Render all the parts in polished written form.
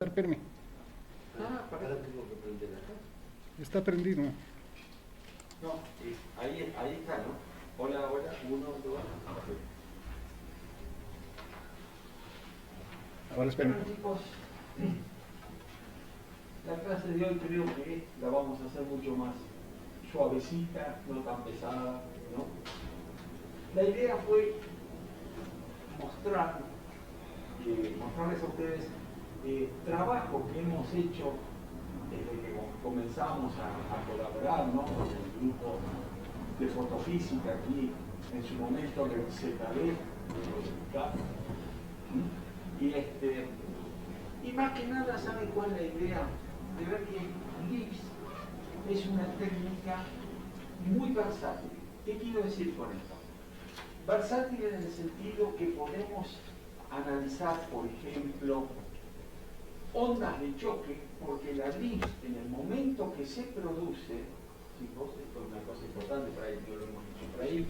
Espérame, Ahora tengo que prender acá. está prendido. No, ahí está, ¿no? Hola, hola, 1, 2. Ahora espérame. Bueno, chicos, la clase de hoy creo que la vamos a hacer mucho más suavecita, no tan pesada, ¿no? La idea fue mostrarles a ustedes trabajo que hemos hecho desde que comenzamos a colaborar, ¿no? Con el grupo de fotofísica aquí, en su momento del ZD, y más que nada, ¿saben cuál es la idea? De ver que LIPS es una técnica muy versátil. ¿Qué quiero decir con esto? Versátil en el sentido que podemos analizar, por ejemplo, ondas de choque, porque la LIPS, en el momento que se produce, chicos, esto es una cosa importante, para ello lo hemos dicho por ahí,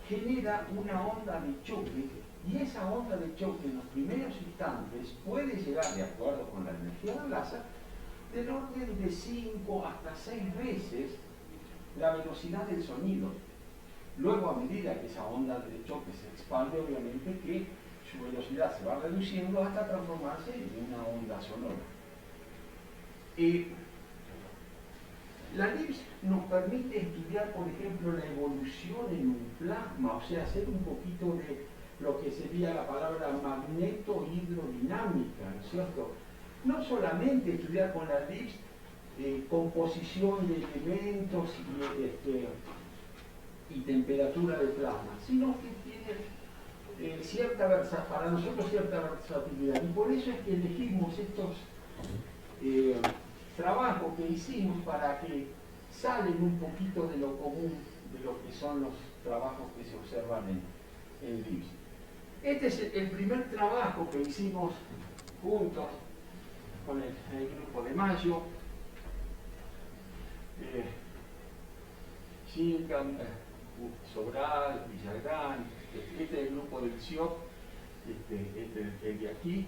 genera una onda de choque, y esa onda de choque en los primeros instantes puede llegar, de acuerdo con la energía del láser, del orden de 5 hasta 6 veces la velocidad del sonido. Luego, a medida que esa onda de choque se expande, obviamente que su velocidad se va reduciendo hasta transformarse en una onda sonora. La LIPS nos permite estudiar, por ejemplo, la evolución en un plasma, o sea, hacer un poquito de lo que sería la palabra magneto-hidrodinámica, ¿no es cierto? No solamente estudiar con la LIPS composición de elementos y temperatura de plasma, sino que tiene para nosotros cierta versatilidad. Y por eso es que elegimos estos trabajos que hicimos para que salen un poquito de lo común, de lo que son los trabajos que se observan en LIPS. Este es el primer trabajo que hicimos juntos con el grupo de Mayo, Gilgan, Sobral, Villagrán, este es el grupo del CIOP, el de aquí,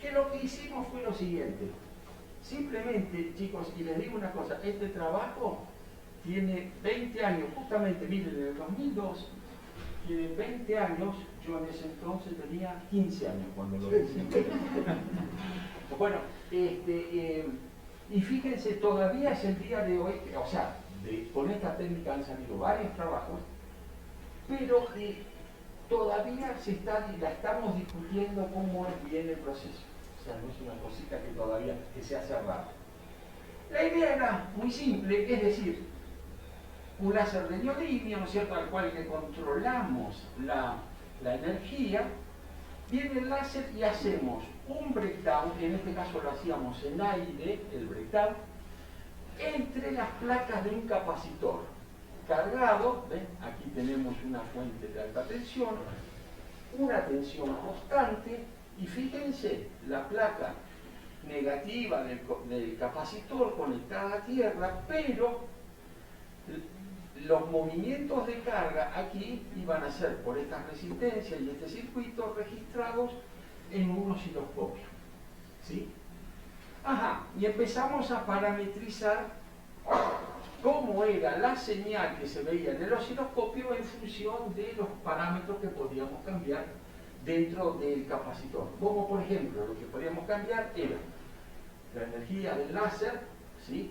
que lo que hicimos fue lo siguiente. Simplemente, chicos, y les digo una cosa, este trabajo tiene 20 años, justamente, miren, en el 2002, tiene 20 años, yo en ese entonces tenía 15 años cuando lo hice. Bueno, y fíjense, todavía es el día de hoy, o sea, con esta técnica han salido varios trabajos, pero todavía la estamos discutiendo cómo es bien el proceso. O sea, no es una cosita que todavía se hace raro. La idea era muy simple, es decir, un láser de neodimio, ¿no es cierto?, al cual le controlamos la energía, viene el láser y hacemos un breakdown, en este caso lo hacíamos en aire, el breakdown, entre las placas de un capacitor cargado, ¿ven? Aquí tenemos una fuente de alta tensión, una tensión constante, y fíjense, la placa negativa del capacitor conectada a tierra, pero los movimientos de carga aquí iban a ser por estas resistencias y este circuito registrados en un osciloscopio. ¿Sí? Ajá, y empezamos a parametrizar cómo era la señal que se veía en el osciloscopio en función de los parámetros que podíamos cambiar dentro del capacitor. Como por ejemplo, lo que podíamos cambiar era la energía del láser, ¿sí?,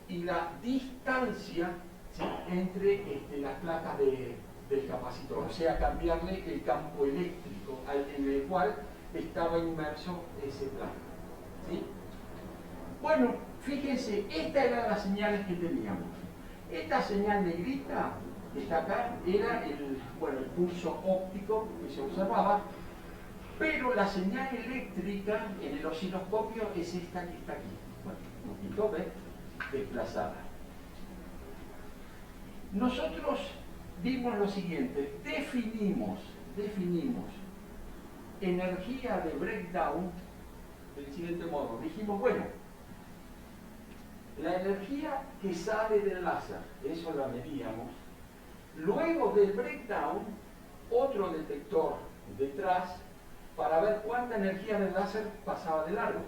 y la distancia, ¿sí?, entre las placas del capacitor, o sea, cambiarle el campo eléctrico en el cual estaba inmerso ese placa. ¿Sí? Bueno, fíjense, estas eran las señales que teníamos. Esta señal negrita que está acá era el pulso óptico que se observaba, pero la señal eléctrica en el osciloscopio es esta que está aquí. Bueno, un poquito desplazada. Nosotros vimos lo siguiente, definimos energía de breakdown del siguiente modo. Dijimos, bueno, la energía que sale del láser, eso la medíamos. Luego del breakdown, otro detector detrás para ver cuánta energía del láser pasaba de largo.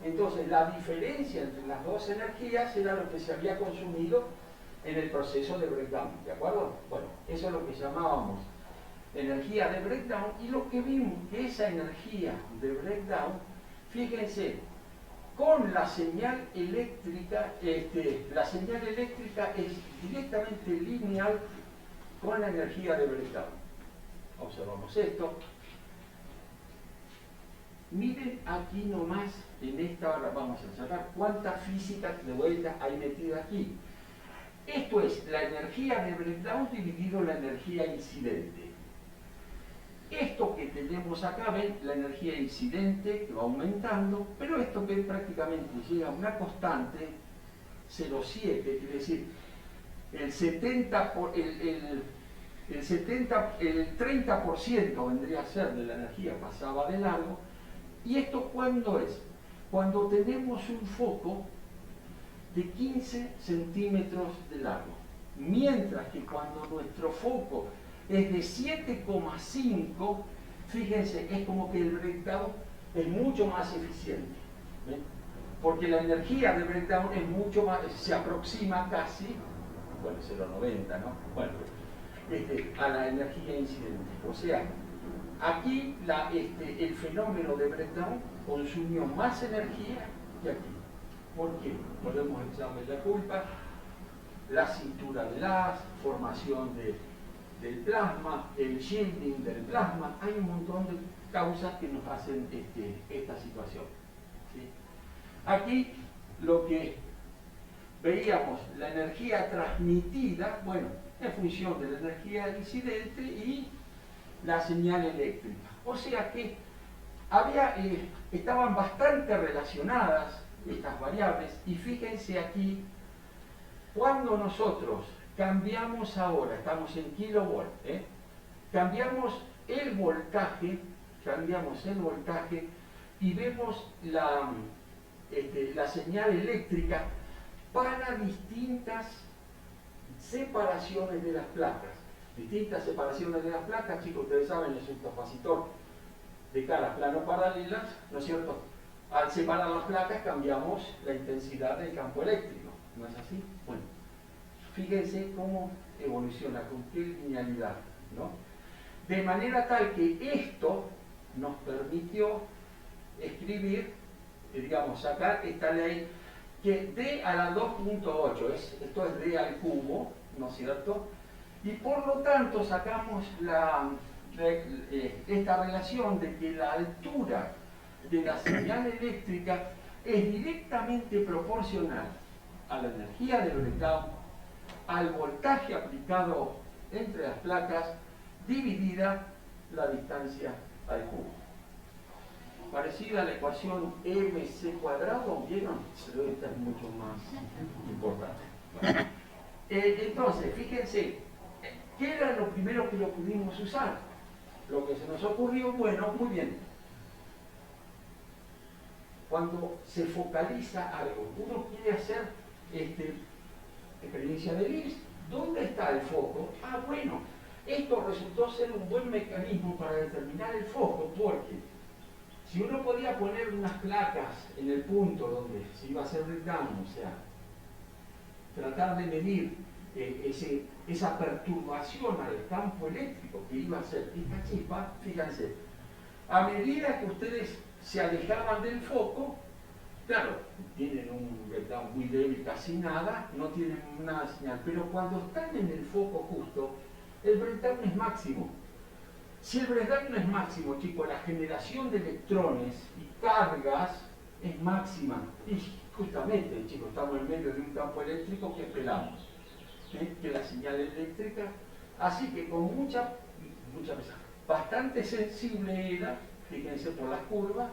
Entonces, la diferencia entre las dos energías era lo que se había consumido en el proceso de breakdown, ¿de acuerdo? Bueno, eso es lo que llamábamos energía de breakdown, y lo que vimos que esa energía de breakdown, fíjense, con la señal eléctrica, la señal eléctrica es directamente lineal con la energía de breakdown. Observamos esto. Miren aquí nomás, en esta hora vamos a sacar cuánta física de vuelta hay metida aquí. Esto es la energía de breakdown dividido la energía incidente. Esto que tenemos acá, ven, la energía incidente que va aumentando, pero esto ven prácticamente llega a una constante 0,7, quiere decir, el 30% vendría a ser de la energía pasaba de largo. ¿Y esto cuándo es? Cuando tenemos un foco de 15 centímetros de largo. Mientras que cuando nuestro foco es de 7,5, fíjense, es como que el breakdown es mucho más eficiente. ¿Ven? Porque la energía de breakdown es mucho más, se aproxima casi, bueno, 0,90, ¿no? Bueno, a la energía incidente. O sea, aquí el fenómeno de breakdown consumió más energía que aquí. ¿Por qué? Podemos echarle la culpa, la cintura de las, formación del plasma, el shielding del plasma, hay un montón de causas que nos hacen esta situación. ¿Sí? Aquí lo que veíamos, la energía transmitida, bueno, en función de la energía incidente y la señal eléctrica. O sea que estaban bastante relacionadas estas variables, y fíjense aquí, cuando nosotros cambiamos ahora, estamos en kilovolt, cambiamos el voltaje y vemos la señal eléctrica para distintas separaciones de las placas. Distintas separaciones de las placas, chicos, ustedes saben, es un capacitor de caras plano paralelas, ¿no es cierto? Al separar las placas cambiamos la intensidad del campo eléctrico, ¿no es así? Bueno, fíjense cómo evoluciona, con qué linealidad, ¿no? De manera tal que esto nos permitió escribir, digamos, sacar esta ley que d a la 2.8, esto es d al cubo, ¿no es cierto? Y por lo tanto sacamos esta relación de que la altura de la señal eléctrica es directamente proporcional a la energía del breakdown, al voltaje aplicado entre las placas, dividida la distancia al cubo. Parecida a la ecuación mc cuadrado, ¿vieron? Pero esta es mucho más importante. Bueno, entonces, fíjense, ¿qué era lo primero que lo pudimos usar? Lo que se nos ocurrió, bueno, muy bien. Cuando se focaliza algo, uno quiere hacer experiencia de List. ¿Dónde está el foco? Ah, bueno, esto resultó ser un buen mecanismo para determinar el foco, porque si uno podía poner unas placas en el punto donde se iba a hacer breakdown, o sea, tratar de medir esa perturbación al campo eléctrico que iba a hacer esta chispa, fíjense, a medida que ustedes se alejaban del foco, claro, tienen un breakdown muy débil, casi nada, no tienen nada de señal, pero cuando están en el foco justo, el breakdown es máximo. Si el breakdown no es máximo, chicos, la generación de electrones y cargas es máxima. Y justamente, chicos, estamos en medio de un campo eléctrico que esperamos, que la señal eléctrica, así que con mucha bastante sensible era, fíjense por las curvas,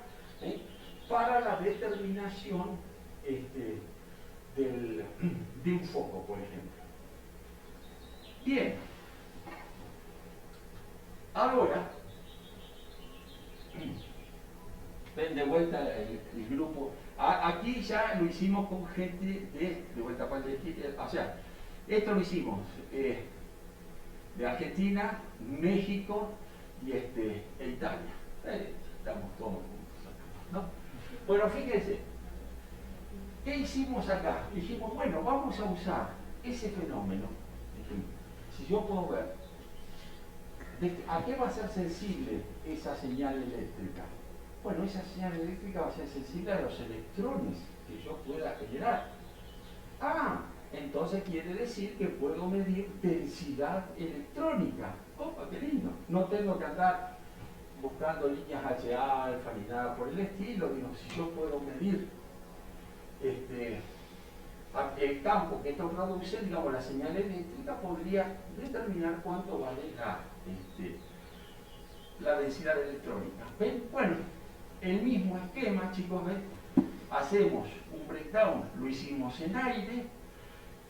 para la determinación de un foco, por ejemplo. Bien, ahora, ven de vuelta el grupo. Aquí ya lo hicimos con gente de vuelta para o sea, esto lo hicimos de Argentina, México y e Italia. Estamos todos juntos acá, ¿no? Bueno, fíjense, ¿qué hicimos acá? Dijimos, bueno, vamos a usar ese fenómeno. Dijimos, si yo puedo ver, ¿a qué va a ser sensible esa señal eléctrica? Bueno, esa señal eléctrica va a ser sensible a los electrones que yo pueda generar. Ah, entonces quiere decir que puedo medir densidad electrónica. ¡Opa, qué lindo! No tengo que andar buscando líneas H alfa ni nada por el estilo. Digo, si yo puedo medir el campo que esto produce, digamos, la señal eléctrica, podría determinar cuánto vale la densidad electrónica. ¿Ven? Bueno, el mismo esquema, chicos, ¿ven? Hacemos un breakdown, lo hicimos en aire,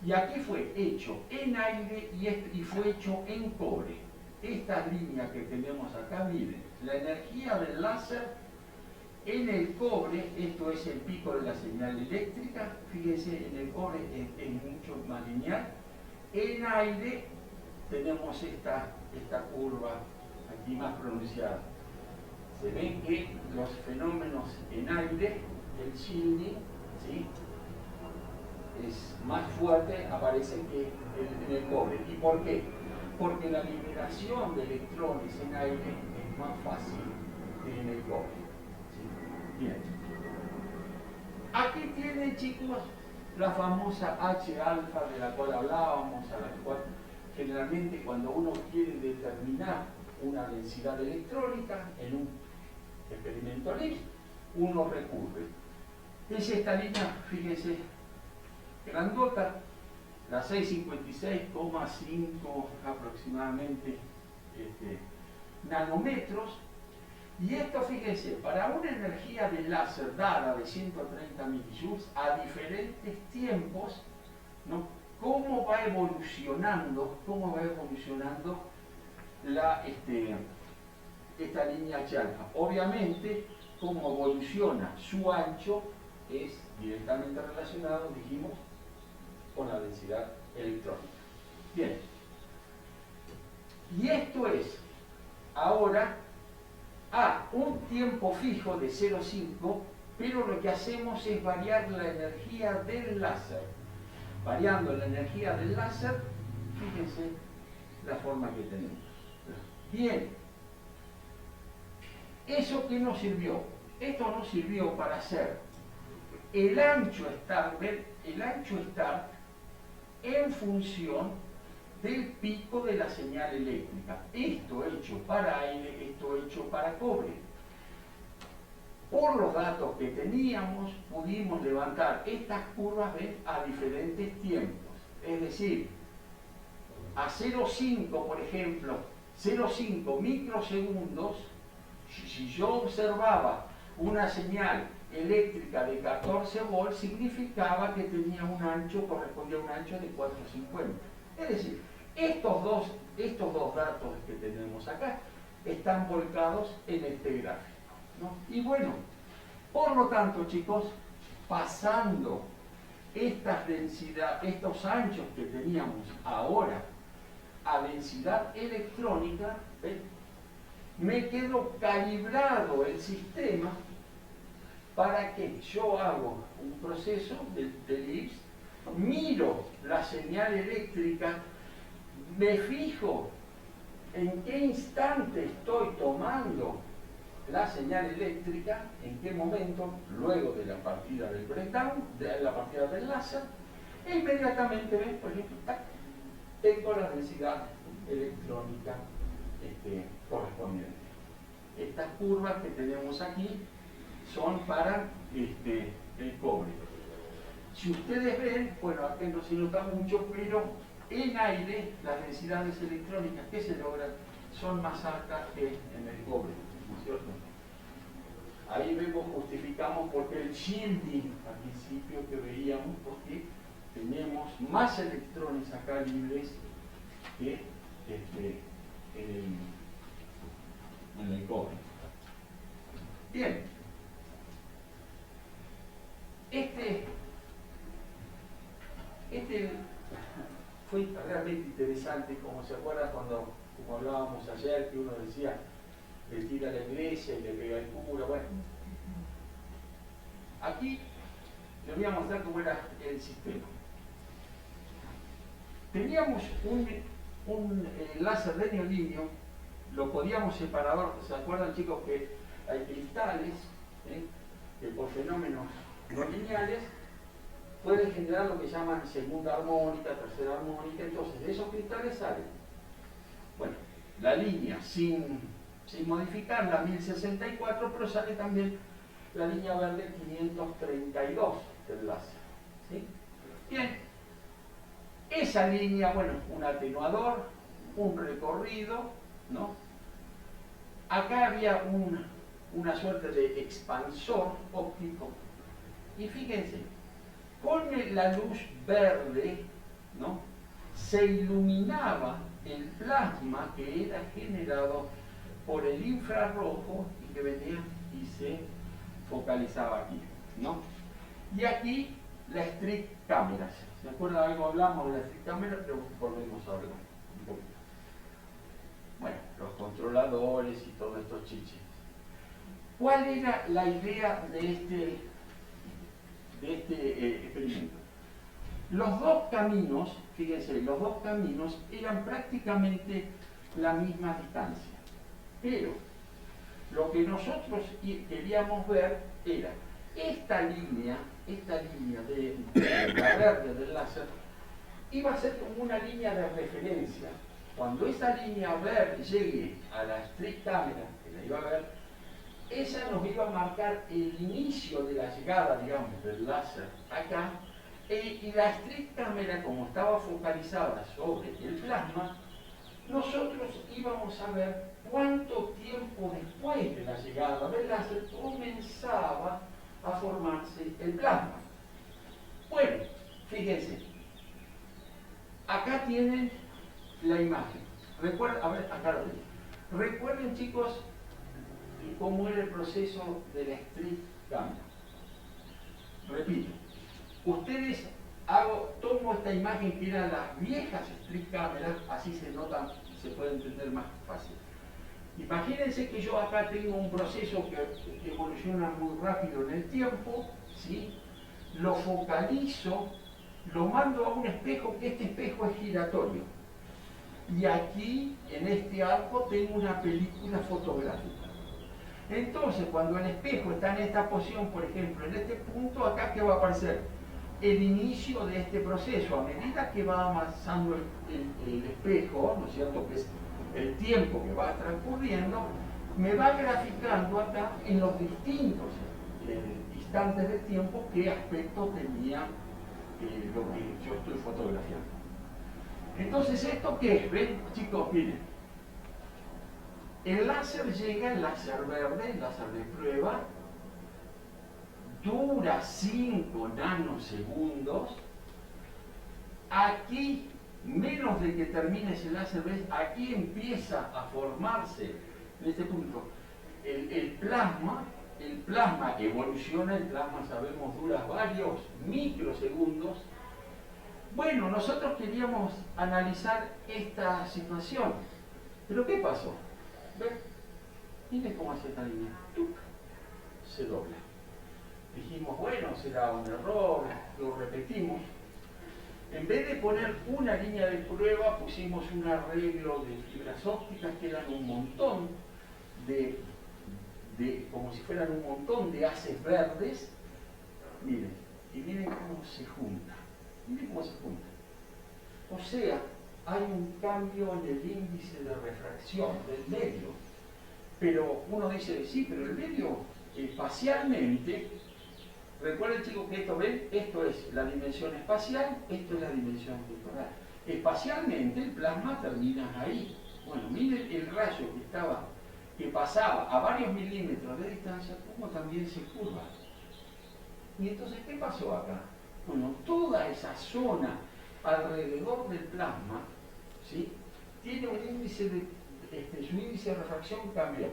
y aquí fue hecho en aire y fue hecho en cobre. Esta línea que tenemos acá, miren, la energía del láser en el cobre, esto es el pico de la señal eléctrica, fíjense, en el cobre es mucho más lineal. En aire tenemos esta curva aquí más pronunciada. Se ven que los fenómenos en aire, el shielding, ¿sí?, es más fuerte, aparece que en el cobre. ¿Y por qué? Porque la liberación de electrones en aire es más fácil que en el cobre. ¿Sí? Bien. Aquí tienen, chicos, la famosa H alfa de la cual hablábamos, a la cual generalmente cuando uno quiere determinar una densidad electrónica en un experimento LIGS, uno recurre. Es esta línea, fíjense, grandota, la 656,5 aproximadamente nanómetros. Y esto, fíjense, para una energía de láser dada de 130 millijoules a diferentes tiempos, ¿no?, cómo va evolucionando esta línea H alfa. Obviamente, cómo evoluciona su ancho es directamente relacionado, dijimos, con la densidad electrónica. Bien. Y esto es ahora a un tiempo fijo de 0,5, pero lo que hacemos es variar la energía del láser. Variando la energía del láser, fíjense la forma que tenemos. Bien. ¿Eso qué nos sirvió? Esto nos sirvió para hacer el ancho estar, ¿ven?, el ancho estar en función del pico de la señal eléctrica. Esto hecho para aire, esto hecho para cobre. Por los datos que teníamos, pudimos levantar estas curvas, ¿ven?, a diferentes tiempos. Es decir, a 0,5, por ejemplo, 0,5 microsegundos, si yo observaba una señal eléctrica de 14 volts, significaba que tenía un ancho, correspondía a un ancho de 450. Es decir, estos dos datos que tenemos acá están volcados en este gráfico, ¿no? Y bueno, por lo tanto, chicos, pasando estos anchos que teníamos ahora a densidad electrónica, ¿ven?, me quedó calibrado el sistema para que yo hago un proceso de LIGS, miro la señal eléctrica, me fijo en qué instante estoy tomando la señal eléctrica, en qué momento, luego de la partida del breakdown, de la partida del láser, e inmediatamente, ¿ven?, por ejemplo, tengo la densidad electrónica correspondiente. Estas curvas que tenemos aquí son para el cobre. Si ustedes ven, bueno, aquí no se nota mucho, pero en aire las densidades electrónicas que se logran son más altas que en el cobre, ¿no es cierto? Ahí vemos, justificamos porque el shielding al principio que veíamos, porque tenemos más electrones acá libres que en el cobre. Bien. Este fue realmente interesante, como se acuerda cuando, como hablábamos ayer, que uno decía, le tira a la iglesia y le pega el cura, bueno. Aquí les voy a mostrar cómo era el sistema. Teníamos un láser de neodimio, lo podíamos separar, ¿se acuerdan chicos que hay cristales que por fenómenos no lineales pueden generar lo que llaman segunda armónica, tercera armónica? Entonces de esos cristales salen, bueno, la línea sin modificar, la 1064, pero sale también la línea verde 532 del láser, ¿sí? Bien, esa línea, bueno, un atenuador, un recorrido, ¿no? Acá había una suerte de expansor óptico, y fíjense, con la luz verde, ¿no?, se iluminaba el plasma que era generado por el infrarrojo y que venía y se focalizaba aquí, ¿no? Y aquí la street camera. ¿Se acuerdan algo? Hablamos de la street camera, pero volvemos a hablar un poquito. Bueno, los controladores y todos estos chiches. ¿Cuál era la idea de este experimento? Los dos caminos, fíjense, los dos caminos eran prácticamente la misma distancia, pero lo que nosotros queríamos ver era esta línea de la verde del láser iba a ser como una línea de referencia. Cuando esa línea verde llegue a la street camera, que la iba a ver, esa nos iba a marcar el inicio de la llegada, digamos, del láser acá, y la street camera, como estaba focalizada sobre el plasma, nosotros íbamos a ver cuánto tiempo después de la llegada del láser comenzaba a formarse el plasma. Bueno, fíjense, acá tienen la imagen. Recuerden, a ver, acá lo tienen. Recuerden, chicos, cómo era el proceso de la street camera. Repito, ustedes tomo esta imagen que eran las viejas street cameras, así se nota, se puede entender más fácil. Imagínense que yo acá tengo un proceso que evoluciona muy rápido en el tiempo, ¿sí? Lo focalizo, lo mando a un espejo, que este espejo es giratorio. Y aquí, en este arco, tengo una película fotográfica. Entonces, cuando el espejo está en esta posición, por ejemplo, en este punto, acá, ¿qué va a aparecer? El inicio de este proceso. A medida que va avanzando el espejo, ¿no es cierto?, que es el tiempo que va transcurriendo, me va graficando acá en los distintos instantes de tiempo qué aspecto tenía lo que yo estoy fotografiando. Entonces, ¿esto qué es? ¿Ven, chicos? Miren, el láser llega, el láser verde, el láser de prueba, dura 5 nanosegundos. Aquí, menos de que termine ese láser, ¿ves? Aquí empieza a formarse, en este punto, el plasma. El plasma evoluciona, el plasma, sabemos, dura varios microsegundos. Bueno, nosotros queríamos analizar esta situación. ¿Pero qué pasó? ¿Ven? Miren cómo hace esta línea. ¡Tuc! Se dobla. Dijimos, bueno, será un error, lo repetimos. En vez de poner una línea de prueba, pusimos un arreglo de fibras ópticas que eran un montón como si fueran un montón de haces verdes. Miren, y miren cómo se junta. Miren cómo se junta. O sea, hay un cambio en el índice de refracción del medio. Pero uno dice, sí, pero el medio espacialmente, recuerden, chicos, que esto, ¿ven? Esto es la dimensión espacial, esto es la dimensión temporal. Espacialmente el plasma termina ahí. Bueno, miren el rayo que pasaba a varios milímetros de distancia, como también se curva. Y entonces, ¿qué pasó acá? Bueno, toda esa zona alrededor del plasma, ¿sí?, tiene un índice su índice de refracción cambió.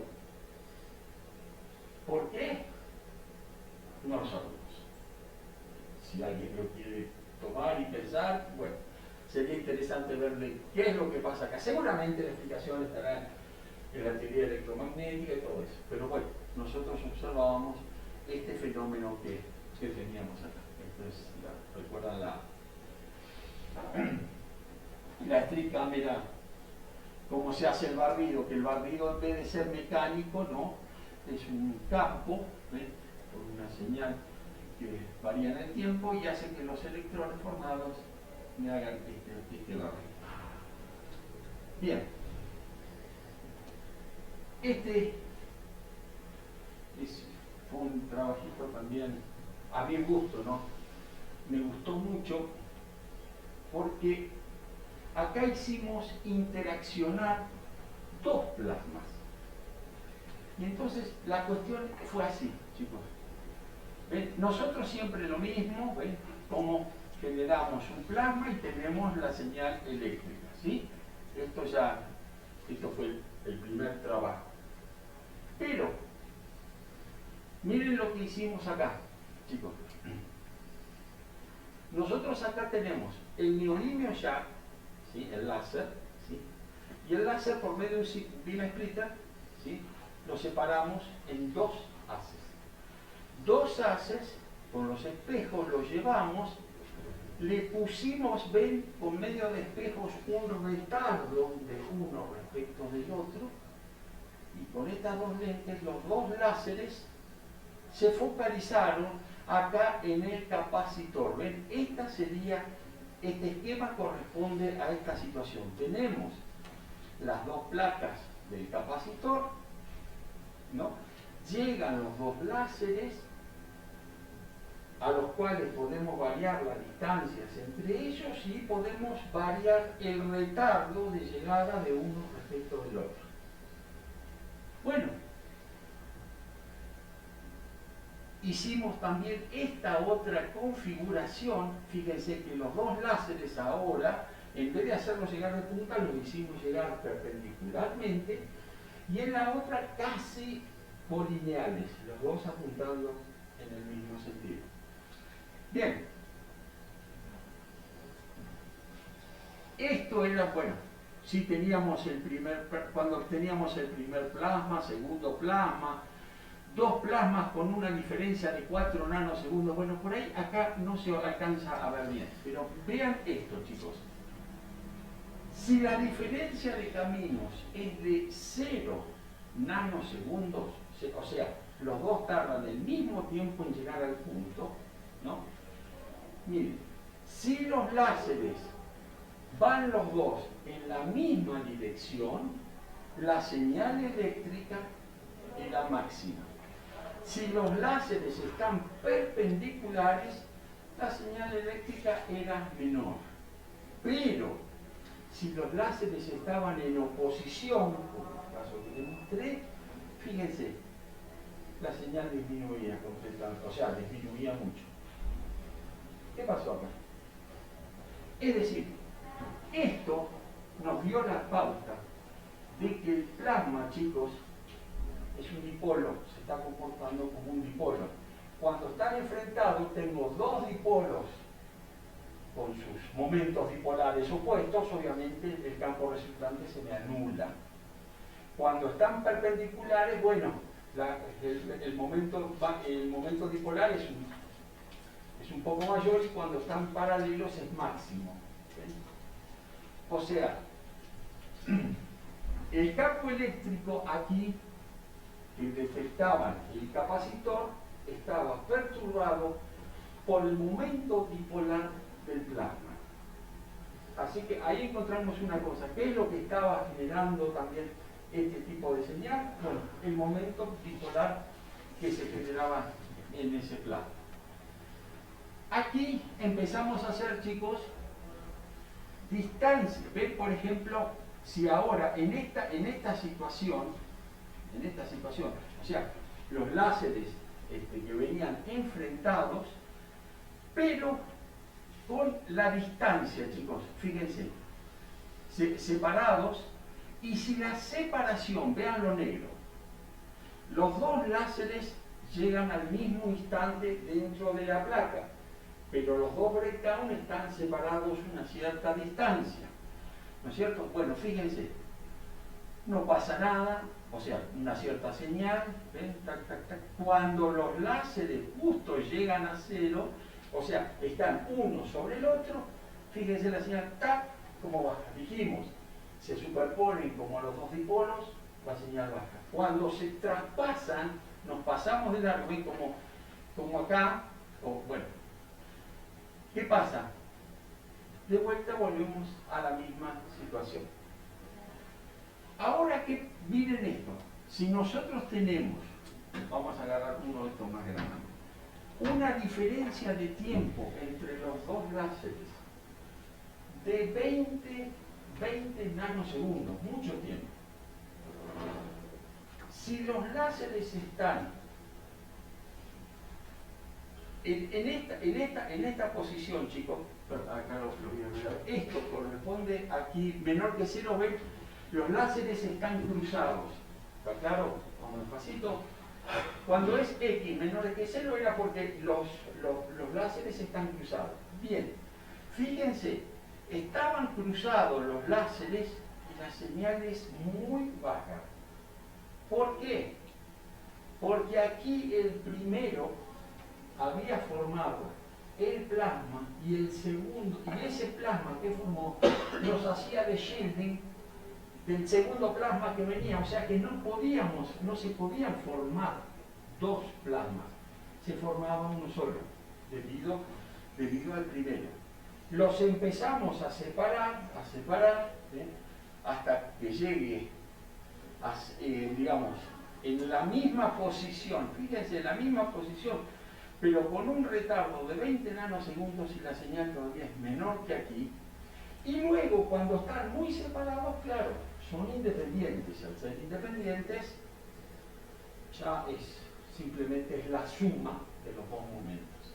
¿Por qué? No lo sabemos. Si alguien lo quiere tomar y pensar, bueno, sería interesante verle qué es lo que pasa acá. Seguramente la explicación estará en la teoría electromagnética y todo eso. Pero bueno, nosotros observábamos este fenómeno que teníamos acá. Entonces, recuerdan la street cámara, cómo se hace el barrido, que el barrido en vez de ser mecánico, no, es un campo, ¿ves? Por una señal que varía en el tiempo y hace que los electrones formados me hagan este barrido. Bien, fue un trabajito también a mi gusto, ¿no? Me gustó mucho porque acá hicimos interaccionar dos plasmas. Y entonces la cuestión fue así, chicos. ¿Ven? Nosotros siempre lo mismo, ¿ven? Como generamos un plasma y tenemos la señal eléctrica, ¿sí? Esto fue el primer trabajo. Pero, miren lo que hicimos acá, chicos. Nosotros acá tenemos el neodimio jack, ¿sí? El láser, ¿sí? Y el láser por medio de un beam splitter, ¿sí? Lo separamos en dos haces. Dos haces, con los espejos los llevamos, le pusimos, ven, por medio de espejos un retardo de uno respecto del otro, y con estas dos lentes, los dos láseres se focalizaron acá en el capacitor. ¿Ven? Este esquema corresponde a esta situación. Tenemos las dos placas del capacitor, ¿no? Llegan los dos láseres, a los cuales podemos variar las distancias entre ellos y podemos variar el retardo de llegada de uno respecto del otro. Bueno, hicimos también esta otra configuración. Fíjense que los dos láseres ahora, en vez de hacerlos llegar de punta, los hicimos llegar perpendicularmente, y en la otra casi colineales, los dos apuntando en el mismo sentido. Bien, esto era, bueno, si teníamos cuando teníamos el primer plasma, segundo plasma, dos plasmas con una diferencia de 4 nanosegundos, bueno, por ahí acá no se alcanza a ver bien, pero vean esto, chicos. Si la diferencia de caminos es de 0 nanosegundos, o sea, los dos tardan el mismo tiempo en llegar al punto, ¿no? Miren, si los láseres van los dos en la misma dirección, la señal eléctrica era máxima. Si los láseres están perpendiculares, la señal eléctrica era menor. Pero, si los láseres estaban en oposición, como en el caso que demostré, fíjense, la señal disminuía completamente, o sea, disminuía mucho. ¿Qué pasó acá? Es decir, esto nos dio la pauta de que el plasma, chicos, es un dipolo, se está comportando como un dipolo. Cuando están enfrentados, tengo dos dipolos con sus momentos dipolares opuestos, obviamente el campo resultante se me anula. Cuando están perpendiculares, bueno, el momento dipolar es un poco mayor, y cuando están paralelos es máximo. ¿Sí? O sea, el campo eléctrico aquí que detectaba el capacitor estaba perturbado por el momento dipolar del plasma. Así que ahí encontramos una cosa. ¿Qué es lo que estaba generando también este tipo de señal? Bueno, el momento dipolar que se generaba en ese plasma. Aquí empezamos a hacer, chicos, distancia. ¿Ven? Por ejemplo, si ahora en esta situación, o sea, los láseres que venían enfrentados, pero con la distancia, chicos, fíjense, separados, y si la separación, vean lo negro, los dos láseres llegan al mismo instante dentro de la placa, pero los dos breakdown están separados una cierta distancia, ¿no es cierto? Bueno, fíjense, no pasa nada, o sea, una cierta señal, ¿ven? Tac, tac, tac. Cuando los láseres justo llegan a cero, o sea, están uno sobre el otro, fíjense la señal, tac, como baja. Dijimos, se superponen como los dos dipolos, la señal baja. Cuando se traspasan, nos pasamos de largo, ¿ven? Como acá, o bueno, ¿qué pasa? De vuelta volvemos a la misma situación. Ahora que miren esto, si nosotros tenemos, vamos a agarrar uno de estos más grandes, una diferencia de tiempo entre los dos láseres de 20 nanosegundos, mucho tiempo. Si los láseres están en esta posición, chicos, acá lo voy a mirar, esto corresponde aquí, menor que 0, ven, los láseres están cruzados. ¿Está claro? Vamos despacito. Cuando es X menor que 0 era porque los láseres están cruzados. Bien, fíjense, estaban cruzados los láseres y la señal es muy baja. ¿Por qué? Porque aquí el primero había formado el plasma y el segundo, y ese plasma que formó nos hacía de shielding del segundo plasma que venía, o sea que no se podían formar dos plasmas, se formaba uno solo, debido al primero. Los empezamos a separar, ¿eh? Hasta que llegue, digamos, en la misma posición, fíjense, en la misma posición, pero con un retardo de 20 nanosegundos y la señal todavía es menor que aquí. Y luego, cuando están muy separados, claro, son independientes. Al ser independientes, ya simplemente es la suma de los dos momentos.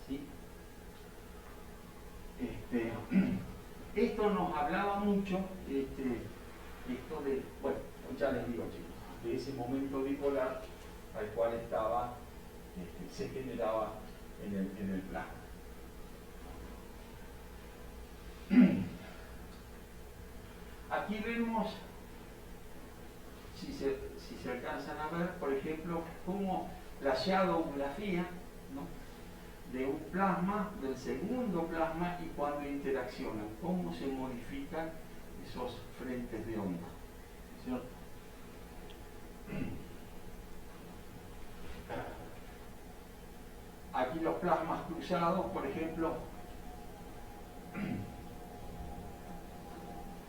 ¿Sí? Esto nos hablaba mucho, esto de, bueno, ya les digo, chicos, de ese momento bipolar al cual se generaba en el plasma. Aquí vemos, si se alcanzan a ver, por ejemplo, cómo la shadowgrafía, ¿no?, de un plasma, del segundo plasma, y cuando interaccionan, cómo se modifican esos frentes de onda. ¿Cierto? Aquí los plasmas cruzados, por ejemplo,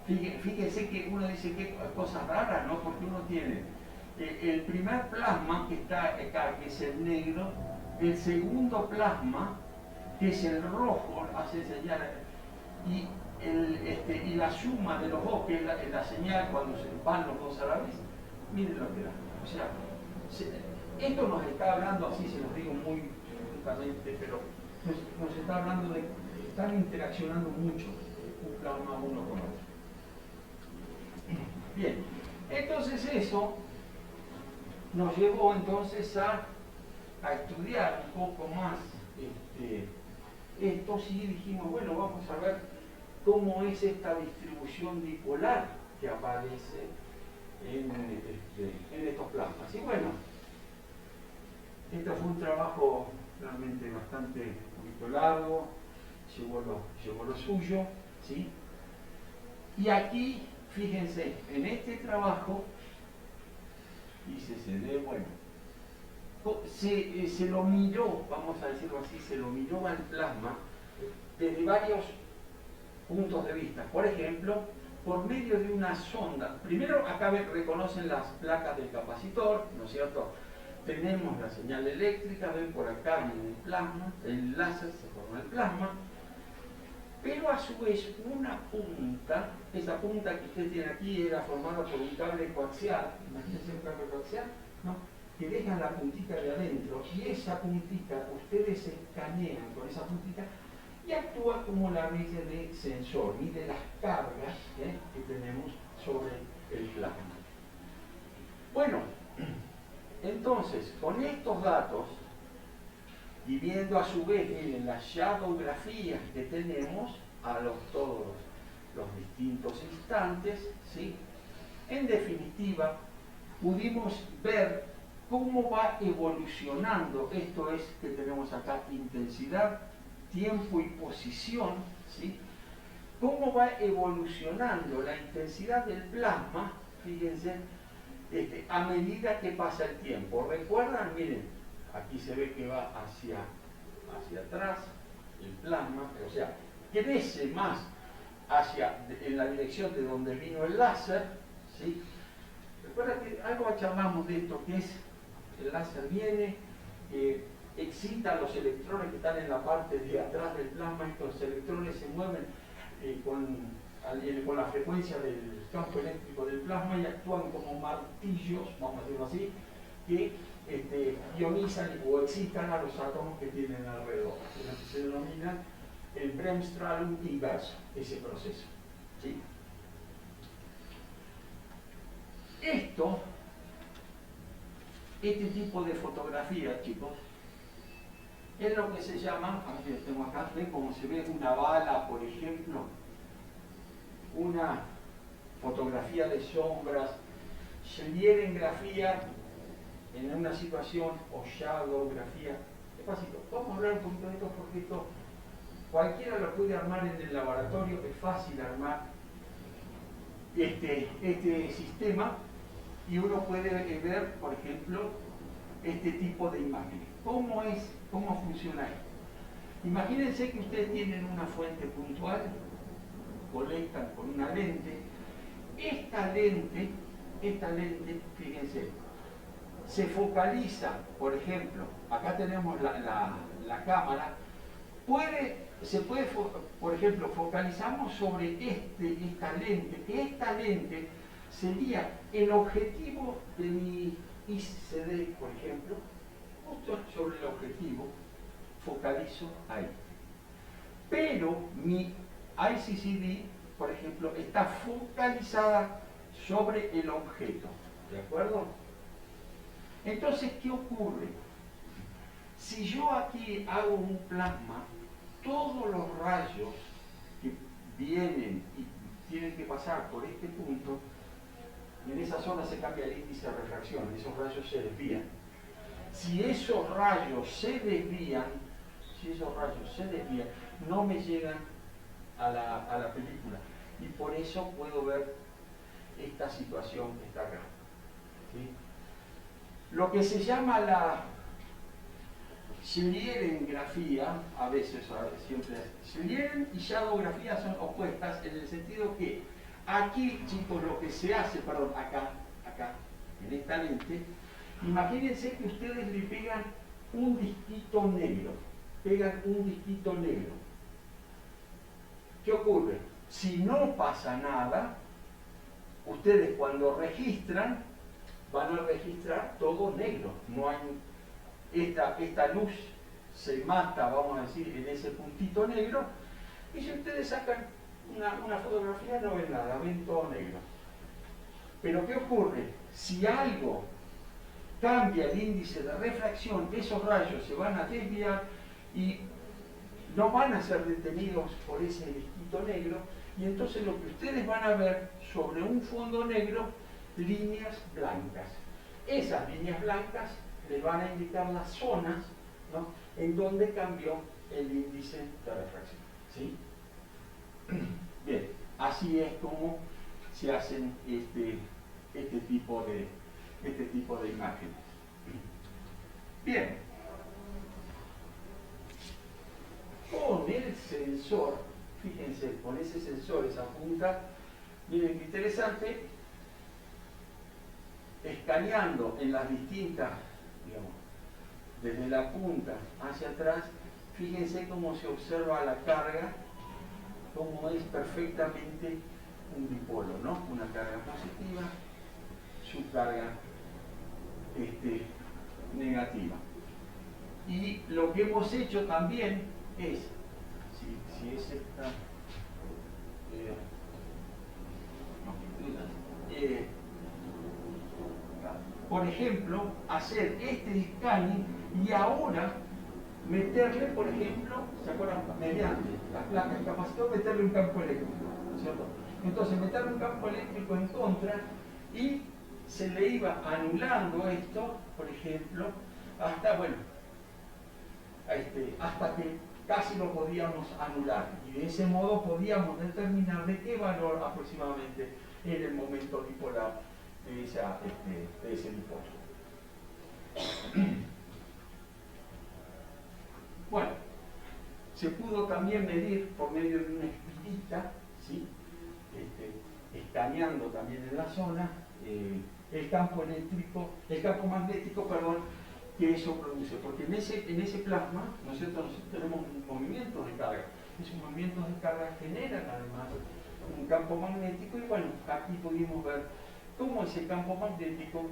fíjense que uno dice que cosas raras, ¿no? Porque uno tiene el primer plasma que está acá, que es el negro, el segundo plasma, que es el rojo, hace señal, y la suma de los dos, que es la señal cuando se van los dos a la vez, miren lo que da. O sea, esto nos está hablando, así se los digo muy justamente, pero nos está hablando de que están interaccionando mucho un plasma uno con otro. Bien, entonces eso nos llevó entonces a estudiar un poco más esto. Sí, dijimos, bueno, vamos a ver cómo es esta distribución dipolar que aparece en estos plasmas. Y bueno, este fue un trabajo realmente bastante largo, llevó lo suyo, ¿sí? Y aquí, fíjense, en este trabajo, dice CD, bueno, se lo miró, vamos a decirlo así, se lo miró al plasma desde varios puntos de vista. Por ejemplo, por medio de una sonda. Primero, acá reconocen las placas del capacitor, ¿no es cierto? Tenemos la señal eléctrica, ven por acá en el plasma, el láser se forma el plasma, pero a su vez una punta, esa punta que usted tiene aquí era formada por un cable coaxial, imagínense un cable coaxial, ¿no?, que dejan la puntita de adentro, y esa puntita, ustedes escanean con esa puntita y actúa como la red de sensor y de las cargas que tenemos sobre el plasma. Bueno, entonces, con estos datos, y viendo a su vez, miren, las shadowgrafías que tenemos a todos los distintos instantes, ¿sí?, En definitiva, pudimos ver cómo va evolucionando, esto es que tenemos acá intensidad, tiempo y posición, ¿sí? Cómo va evolucionando la intensidad del plasma, fíjense, a medida que pasa el tiempo. ¿Recuerdan? Miren, aquí se ve que va hacia atrás el plasma, o sea, crece más en la dirección de donde vino el láser, ¿sí? Recuerda que algo charlamos de esto, que es el láser viene, excita a los electrones que están en la parte de atrás del plasma, estos electrones se mueven con la frecuencia del campo eléctrico del plasma y actúan como martillos, vamos a decirlo así, que ionizan o excitan a los átomos que tienen alrededor. Es lo que se denomina el Bremsstrahlung inverso, ese proceso, ¿sí? Este tipo de fotografía, chicos, es lo que se llama, a ver, tengo acá, ven cómo se ve una bala, por ejemplo, una fotografía de sombras, Schlieren-grafía en una situación, o shadowgrafía. Despacito, vamos a hablar un poquito de esto porque esto cualquiera lo puede armar en el laboratorio, es fácil armar este sistema y uno puede ver, por ejemplo, este tipo de imágenes. ¿Cómo funciona esto? Imagínense que ustedes tienen una fuente puntual, colectan con una lente. Esta lente, fíjense, se focaliza, por ejemplo, acá tenemos la cámara, por ejemplo, focalizamos sobre esta lente, que esta lente sería el objetivo de mi ICD, por ejemplo, justo sobre el objetivo, focalizo ahí. Pero mi ICCD, por ejemplo, está focalizada sobre el objeto, ¿de acuerdo? Entonces, ¿qué ocurre? Si yo aquí hago un plasma, todos los rayos que vienen y tienen que pasar por este punto, en esa zona se cambia el índice de refracción, esos rayos se desvían. Si esos rayos se desvían, no me llegan a la película. Y por eso puedo ver esta situación que está acá, ¿sí? Lo que se llama la Schlieren-grafía, a veces, siempre Schlieren y shadowgrafía son opuestas en el sentido que aquí, chicos, lo que se hace, perdón, acá, en esta lente, imagínense que ustedes le pegan un disquito negro, ¿Qué ocurre? Si no pasa nada, ustedes cuando registran, van a registrar todo negro. No hay, esta luz se mata, vamos a decir, en ese puntito negro, y si ustedes sacan una fotografía no ven nada, ven todo negro. Pero ¿qué ocurre? Si algo cambia el índice de refracción, esos rayos se van a desviar y no van a ser detenidos por ese disquito negro, y entonces lo que ustedes van a ver sobre un fondo negro, líneas blancas. Esas líneas blancas les van a indicar las zonas, ¿no?, en donde cambió el índice de refracción, ¿sí? Bien, así es como se hacen este tipo de imágenes. Bien, con el sensor, fíjense, con ese sensor, esa punta, miren qué interesante, escaneando en las distintas, digamos, desde la punta hacia atrás, fíjense cómo se observa la carga, cómo es perfectamente un dipolo, ¿no? Una carga positiva, su carga negativa. Y lo que hemos hecho también es, si es esta, por ejemplo, hacer este scanning y ahora meterle, por ejemplo, ¿se acuerdan? Mediante las placas capacitor, meterle un campo eléctrico, ¿cierto? Entonces, meterle un campo eléctrico en contra y se le iba anulando esto, por ejemplo, hasta, bueno, hasta que casi lo podíamos anular, y de ese modo podíamos determinar de qué valor aproximadamente era el momento dipolar de ese dipolo. Bueno, se pudo también medir por medio de una espirita, ¿sí? Escaneando también en la zona el campo magnético, perdón, que eso produce, porque en ese plasma nosotros tenemos movimientos de carga. Esos movimientos de carga generan además un campo magnético, y bueno, aquí pudimos ver cómo ese campo magnético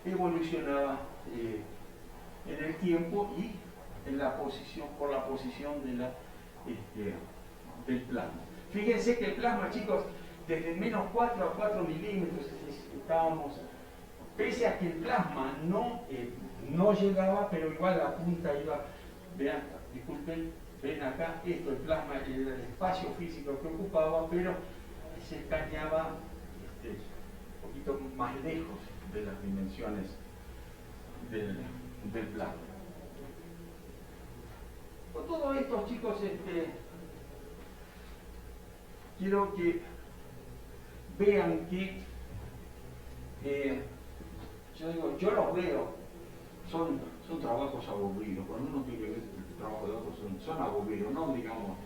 evolucionaba en el tiempo y por la posición del plasma. Fíjense que el plasma, chicos, desde menos 4 a 4 milímetros estábamos, pese a que el plasma no llegaba, pero igual la punta iba, vean, disculpen, ven acá, el plasma, el espacio físico que ocupaba, pero se escaneaba un poquito más lejos de las dimensiones del plasma. Con todo esto, chicos, quiero que vean que yo los veo, son trabajos aburridos. Cuando uno tiene que ver el trabajo de otros, son aburridos, no digamos,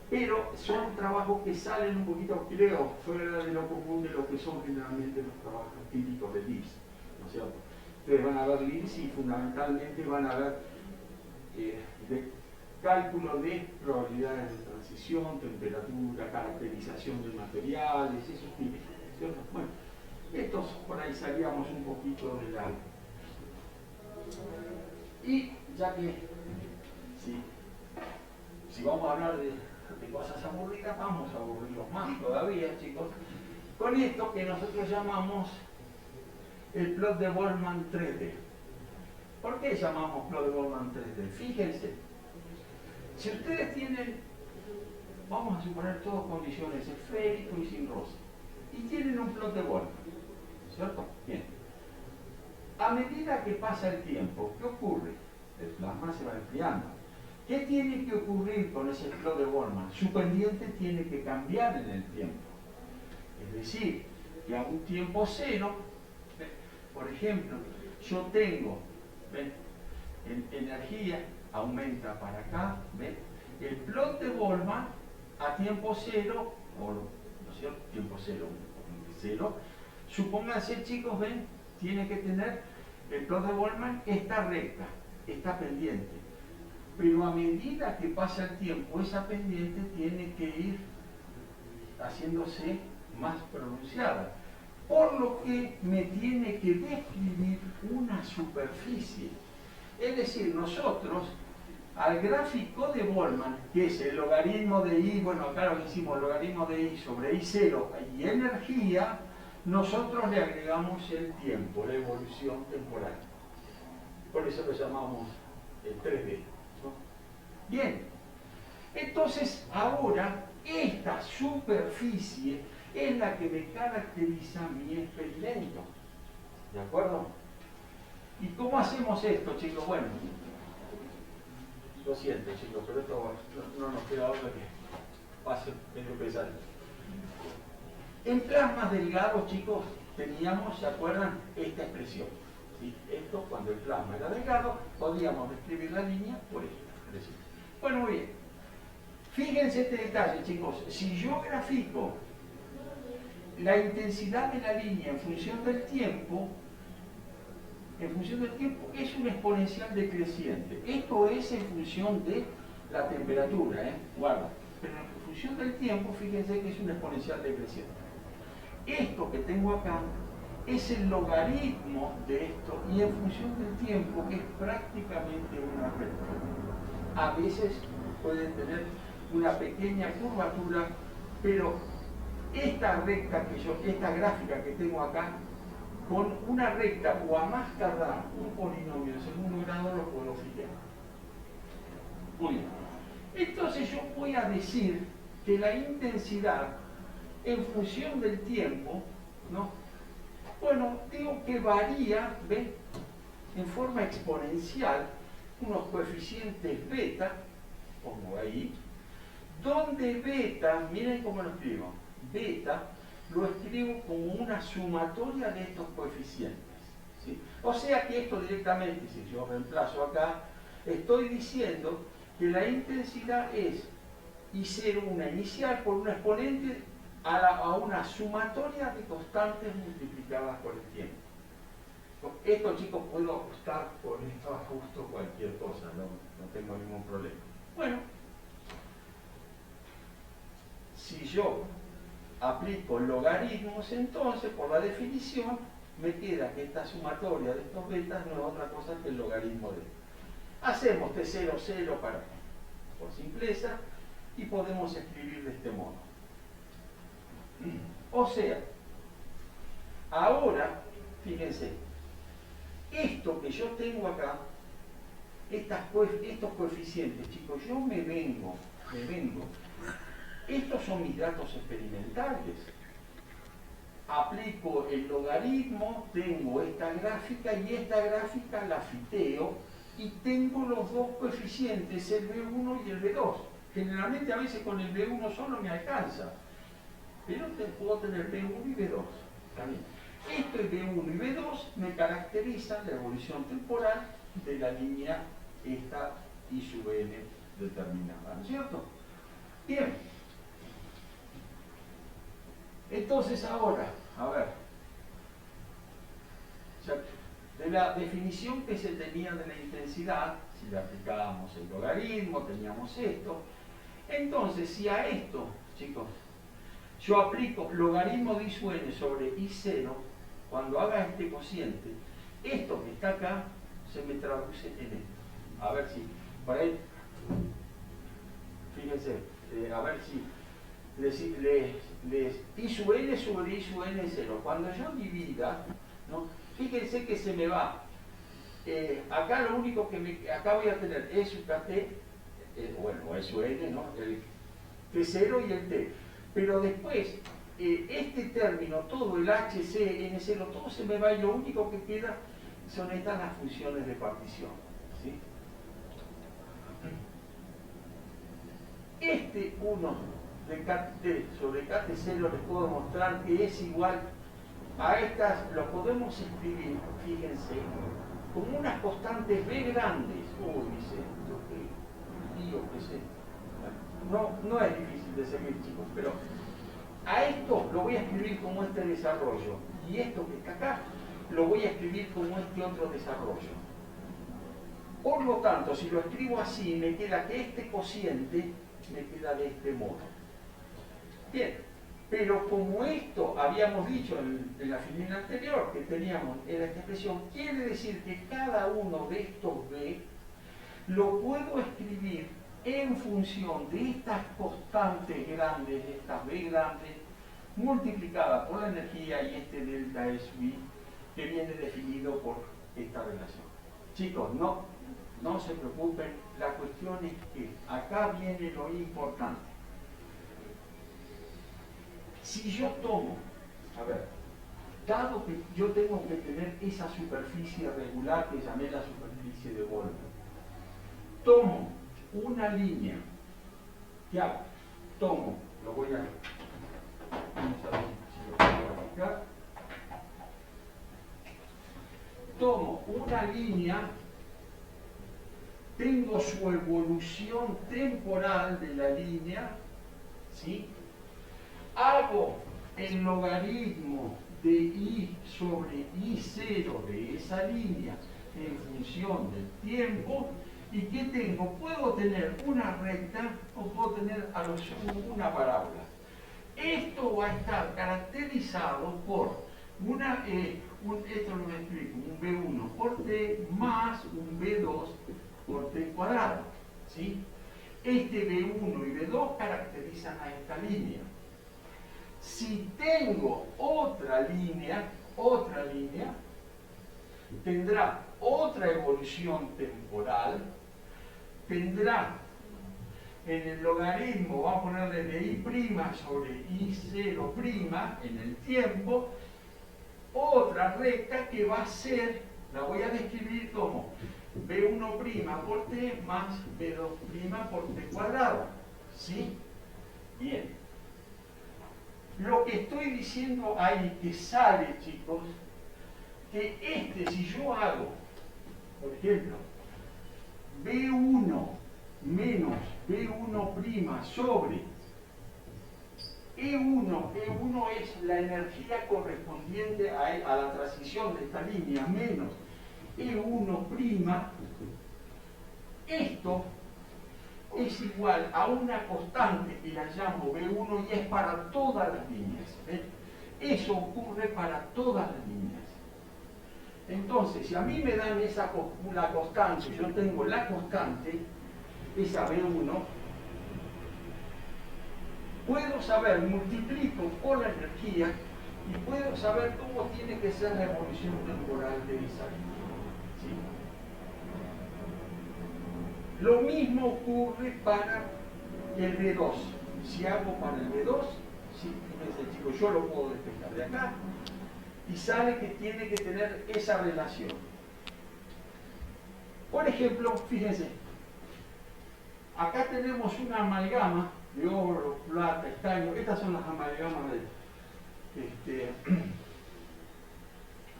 pero son trabajos que salen un poquito, creo, fuera de lo común de lo que son generalmente los trabajos típicos de LIS, ¿no es cierto? Ustedes van a ver LIS y fundamentalmente van a ver de cálculo de probabilidades de transición, temperatura, caracterización de materiales, esos tipos, ¿cierto? Bueno, estos por ahí salíamos un poquito de la... Y ya que si vamos a hablar de cosas aburridas, vamos a aburrirlos más todavía, chicos, con esto que nosotros llamamos el plot de Boltzmann 3D. ¿Por qué llamamos plot de Boltzmann 3D? Fíjense, si ustedes tienen, vamos a suponer todas condiciones esférico y sin roce, y tienen un plot de Boltzmann, ¿cierto? Bien. A medida que pasa el tiempo, ¿qué ocurre? El plasma se va enfriando. ¿Qué tiene que ocurrir con ese plot de Boltzmann? Su pendiente tiene que cambiar en el tiempo. Es decir, que a un tiempo cero, por ejemplo, yo tengo, ¿ven? Energía aumenta para acá, ¿ven? El plot de Boltzmann a tiempo cero, ¿no es cierto? Tiempo cero, supónganse, chicos, ven, tiene que tener el plot de Boltzmann esta recta, está pendiente. Pero a medida que pasa el tiempo, esa pendiente tiene que ir haciéndose más pronunciada. Por lo que me tiene que describir una superficie. Es decir, nosotros, al gráfico de Boltzmann, que es el logaritmo de I, bueno, acá lo hicimos, logaritmo de I sobre I0 y energía, nosotros le agregamos el tiempo, la evolución temporal. Por eso lo llamamos el 3D. ¿No? Bien, entonces ahora esta superficie es la que me caracteriza mi experimento. ¿De acuerdo? ¿Y cómo hacemos esto, chicos? Bueno, lo siento, chicos, pero esto no nos queda otra que pase medio pesado. En plasmas delgados, chicos, teníamos, ¿se acuerdan? Esta expresión. ¿Sí? Esto, cuando el plasma era delgado, podíamos describir la línea por esta expresión. Bueno, muy bien. Fíjense este detalle, chicos. Si yo grafico la intensidad de la línea en función del tiempo, es un exponencial decreciente. Esto es en función de la temperatura, guarda. Pero en función del tiempo, fíjense que es un exponencial decreciente. Esto que tengo acá es el logaritmo de esto, y en función del tiempo es prácticamente una recta. A veces pueden tener una pequeña curvatura, pero esta recta esta gráfica que tengo acá, con una recta o a más tardar un polinomio de segundo grado, lo puedo fijar. Muy bien. Entonces yo voy a decir que la intensidad en función del tiempo ¿no? Bueno, digo que varía, ¿ven? En forma exponencial, unos coeficientes beta, pongo ahí, donde beta, miren cómo lo escribo, beta lo escribo como una sumatoria de estos coeficientes, ¿sí? O sea que esto directamente, si yo reemplazo acá, estoy diciendo que la intensidad es I0 una inicial por una exponente a una sumatoria de constantes multiplicadas por el tiempo. Con esto, chicos, puedo ajustar con esto ajusto cualquier cosa, no tengo ningún problema. Bueno, si yo aplico logaritmos, entonces, por la definición, me queda que esta sumatoria de estos betas no es otra cosa que el logaritmo de esto. Hacemos T0, 0 por simpleza, y podemos escribir de este modo. O sea, ahora, fíjense, esto que yo tengo acá, estos coeficientes, chicos, yo me vengo, estos son mis datos experimentales. Aplico el logaritmo, tengo esta gráfica y esta gráfica la fiteo y tengo los dos coeficientes, el B1 y el B2. Generalmente a veces con el B1 solo me alcanza, pero puedo tener B1 y B2 también. Esto es B1 y B2 me caracterizan la evolución temporal de la línea esta I sub n determinada, ¿no es cierto? Bien. Entonces ahora, a ver, de la definición que se tenía de la intensidad, si le aplicábamos el logaritmo, teníamos esto. Entonces, si a esto, chicos, yo aplico logaritmo de I sub n sobre I0, cuando haga este cociente, esto que está acá se me traduce en esto. A ver si, por ahí, fíjense, a ver si I sub n sobre I sub n 0. Cuando yo divida, ¿no? Fíjense que se me va. Acá lo único que acá voy a tener E sub kt, bueno, E sub n, ¿no? El T0 y el T. Pero después, este término, todo el HC, N0, todo se me va y lo único que queda son estas las funciones de partición, ¿sí? Este 1 de KT sobre KT0 les puedo mostrar que es igual a estas, lo podemos escribir, fíjense, como unas constantes B grandes. Uy, dice, ¿qué es esto? No es difícil de seguir, chicos, pero a esto lo voy a escribir como este desarrollo, y esto que está acá lo voy a escribir como este otro desarrollo. Por lo tanto, si lo escribo así, me queda que este cociente me queda de este modo. Bien, pero como esto habíamos dicho en la filina anterior, que teníamos en esta expresión, quiere decir que cada uno de estos B lo puedo escribir en función de estas constantes grandes, estas B grandes, multiplicadas por la energía y este delta S V, que viene definido por esta relación. Chicos, no se preocupen, la cuestión es que acá viene lo importante. Si yo tomo, a ver, dado que yo tengo que tener esa superficie regular que llamé la superficie de Wolff, tomo una línea, ¿qué hago? Tomo, lo voy a, vamos a ver si lo puedo aplicar. Tomo una línea, tengo su evolución temporal de la línea, ¿sí? Hago el logaritmo de I sobre I0 de esa línea en función del tiempo. ¿Y qué tengo? Puedo tener una recta o puedo tener a lo sumo una parábola. Esto va a estar caracterizado por esto lo voy a escribir como un B1 por T más un B2 por T cuadrado, ¿sí? Este B1 y B2 caracterizan a esta línea. Si tengo otra línea, tendrá otra evolución temporal, tendrá en el logaritmo, vamos a ponerle de I' sobre I0' en el tiempo, otra recta que va a ser, la voy a describir como B1' por T más B2' por T cuadrado. ¿Sí? Bien. Lo que estoy diciendo ahí que sale, chicos, que si yo hago, por ejemplo, B1 menos B1' sobre E1 es la energía correspondiente a la transición de esta línea, menos E1', esto es igual a una constante que la llamo B1 y es para todas las líneas. Eso ocurre para todas las líneas. Entonces, si a mí me dan la constante, yo tengo la constante, esa B1, puedo saber, multiplico por la energía y puedo saber cómo tiene que ser la evolución temporal de esa línea. ¿Sí? Lo mismo ocurre para el B2. Si hago para el B2, fíjense chicos, yo lo puedo despejar de acá y sale que tiene que tener esa relación. Por ejemplo, fíjense, acá tenemos una amalgama de oro, plata, estaño. Estas son las amalgamas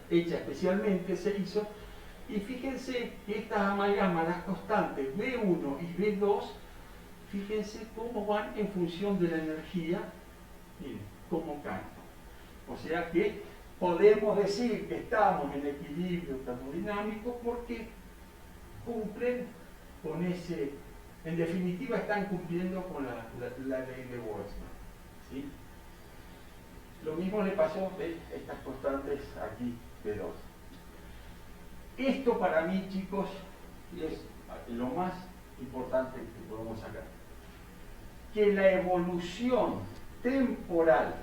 hechas especialmente, se hizo. Y fíjense que estas amalgamas, las constantes B1 y B2, fíjense cómo van en función de la energía, miren, cómo caen. O sea que podemos decir que estamos en equilibrio termodinámico porque cumplen con ese, en definitiva están cumpliendo con la ley de Boltzmann. ¿Sí? Lo mismo le pasó a estas constantes aquí, B2. Esto para mí, chicos, es lo más importante que podemos sacar. Que la evolución temporal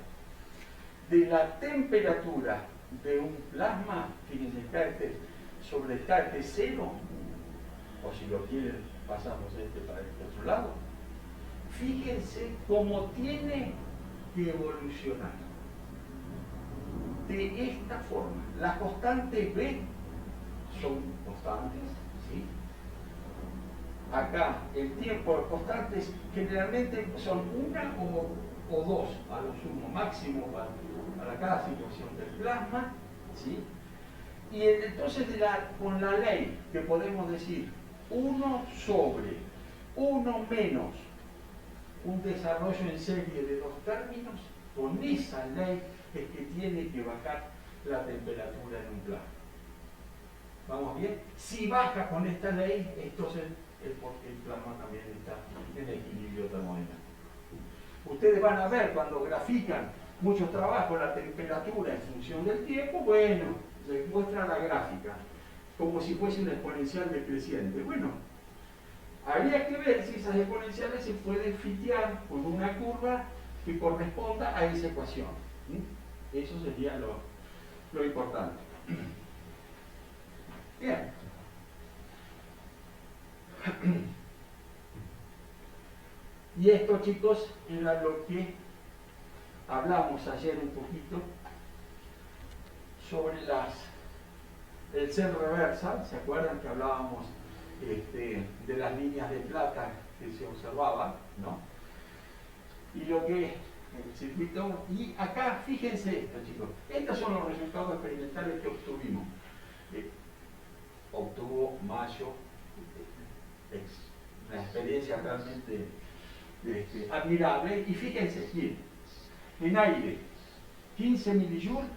de la temperatura de un plasma, fíjense, sobre KT0, o si lo quieren, pasamos para este otro lado. Fíjense cómo tiene que evolucionar. De esta forma, las constantes B son constantes, ¿sí? Acá el tiempo de constantes generalmente son una o dos a lo sumo, máximo para cada situación del plasma, ¿sí? Y entonces con la ley que podemos decir 1 sobre 1 menos un desarrollo en serie de dos términos, con esa ley es que tiene que bajar la temperatura en un plasma. ¿Vamos bien? Si baja con esta ley, entonces es porque el plasma también está en equilibrio termodinámico. Ustedes van a ver cuando grafican muchos trabajos la temperatura en función del tiempo, bueno, les muestra la gráfica, como si fuese una exponencial decreciente. Bueno, habría que ver si esas exponenciales se pueden fitear con una curva que corresponda a esa ecuación. ¿Sí? Eso sería lo importante. Bien. Y esto, chicos, era lo que hablamos ayer un poquito sobre el cel reversal. ¿Se acuerdan que hablábamos de las líneas de plata que se observaban, ¿no? Y lo que el circuito, y acá fíjense esto, chicos, estos son los resultados experimentales que obtuvimos. Obtuvo Mayo, una experiencia realmente admirable. Y fíjense, miren, en aire 15 millijoules,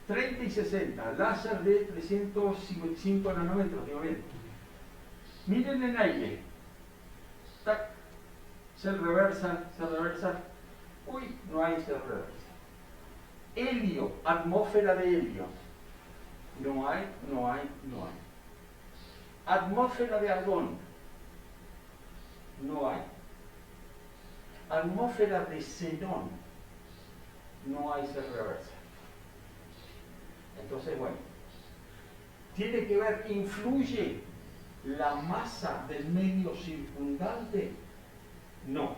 30 y 60, láser de 305 nanómetros, digo bien. Miren en aire, tac, cel reversal, uy, no hay cel reversal. Helio, atmósfera de helio, no hay. Atmósfera de argón, no hay. Atmósfera de xenón, no hay cel reversal. Entonces, bueno, tiene que ver, ¿influye la masa del medio circundante? No.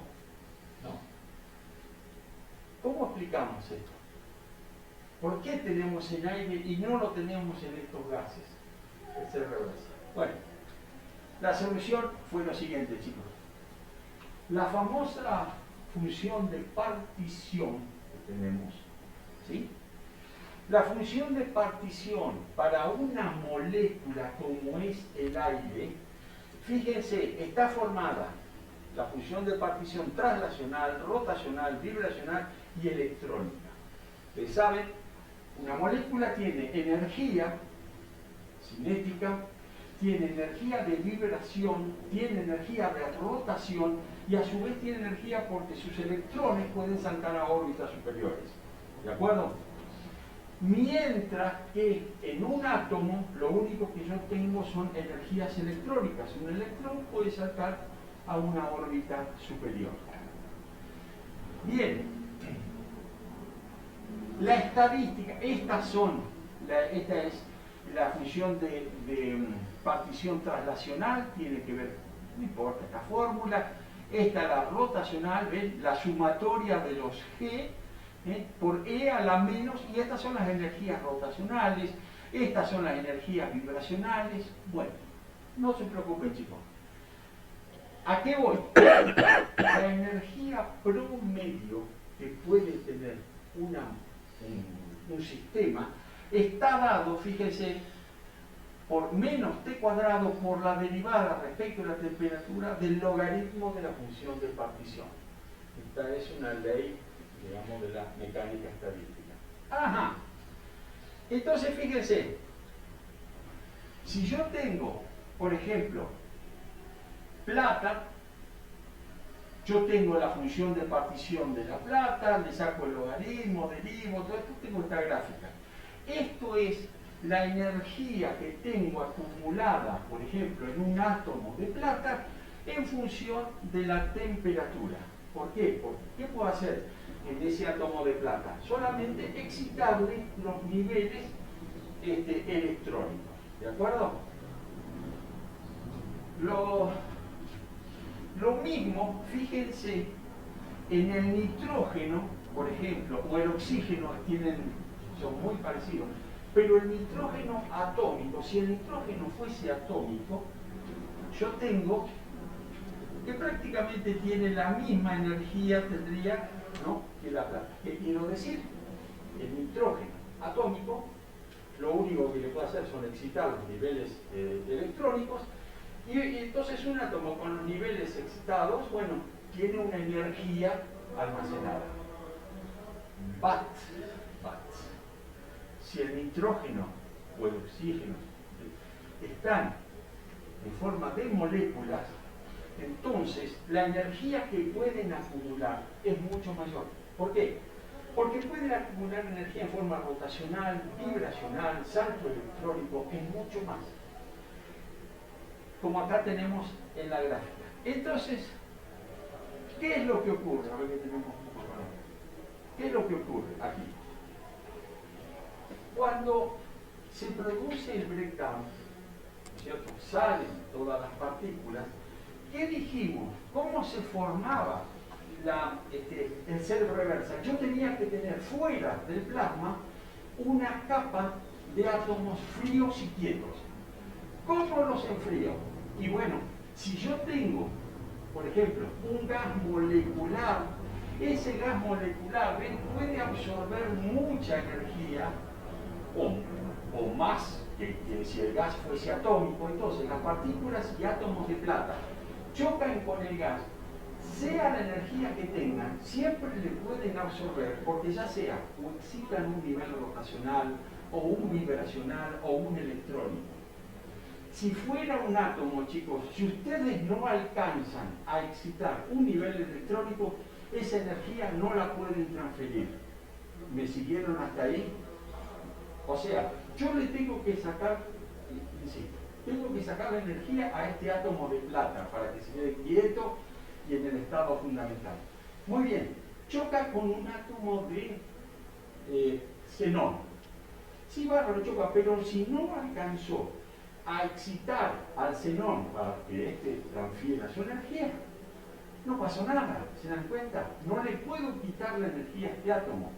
¿Cómo explicamos esto? ¿Por qué tenemos en aire y no lo tenemos en estos gases? Se reversa. Bueno, la solución fue lo siguiente, chicos. La famosa función de partición que tenemos, ¿sí? La función de partición para una molécula como es el aire, fíjense, está formada la función de partición translacional, rotacional, vibracional y electrónica. Ustedes saben, una molécula tiene energía cinética, tiene energía de vibración, tiene energía de rotación y a su vez tiene energía porque sus electrones pueden saltar a órbitas superiores. ¿De acuerdo? Mientras que en un átomo lo único que yo tengo son energías electrónicas. Un electrón puede saltar a una órbita superior. Bien, la estadística, esta es la función de partición translacional, tiene que ver, no importa esta fórmula. Esta es la rotacional, ¿ven? La sumatoria de los G por E a la menos, y estas son las energías rotacionales, estas son las energías vibracionales. Bueno, no se preocupen, chicos. ¿A qué voy? La energía promedio que puede tener un sistema está dado, fíjense, por menos t cuadrado por la derivada respecto a la temperatura del logaritmo de la función de partición. Esta es una ley, digamos, de la mecánica estadística. Ajá. Entonces, fíjense, si yo tengo, por ejemplo, plata, yo tengo la función de partición de la plata, le saco el logaritmo, derivo, todo esto, tengo esta gráfica. Esto es la energía que tengo acumulada, por ejemplo, en un átomo de plata en función de la temperatura. ¿Por qué? Porque ¿qué puedo hacer en ese átomo de plata? Solamente excitarle los niveles electrónicos. ¿De acuerdo? Lo mismo, fíjense, en el nitrógeno, por ejemplo, o el oxígeno, son muy parecidos, pero el nitrógeno atómico, si el nitrógeno fuese atómico, yo tengo que prácticamente tiene la misma energía, tendría, ¿no?, que la plata. ¿Qué quiero decir? El nitrógeno atómico, lo único que le puedo hacer son excitar los niveles electrónicos, y entonces un átomo con los niveles excitados, bueno, tiene una energía almacenada. But, si el nitrógeno o el oxígeno están en forma de moléculas, entonces la energía que pueden acumular es mucho mayor. ¿Por qué? Porque pueden acumular energía en forma rotacional, vibracional, salto electrónico, es mucho más. Como acá tenemos en la gráfica. Entonces, ¿qué es lo que ocurre? A ver que tenemos un poco de... ¿Qué es lo que ocurre aquí? Cuando se produce el breakdown, ¿no es cierto?, salen todas las partículas. ¿Qué dijimos? ¿Cómo se formaba el cell reversal? Yo tenía que tener fuera del plasma una capa de átomos fríos y quietos. ¿Cómo los enfrío? Y bueno, si yo tengo, por ejemplo, un gas molecular, ese gas molecular, ¿ven?, puede absorber mucha energía o más que si el gas fuese atómico. Entonces las partículas y átomos de plata chocan con el gas, sea la energía que tengan, siempre le pueden absorber, porque ya sea o excitan un nivel rotacional o un vibracional o un electrónico. Si fuera un átomo, chicos, si ustedes no alcanzan a excitar un nivel electrónico, esa energía no la pueden transferir. ¿Me siguieron hasta ahí? O sea, yo le tengo que sacar, insisto, tengo que sacar la energía a este átomo de plata para que se quede quieto y en el estado fundamental. Muy bien, choca con un átomo de xenón. Sí, bárbaro, choca, pero si no alcanzó a excitar al xenón para que éste transfiera su energía, no pasó nada. ¿Se dan cuenta? No le puedo quitar la energía a este átomo.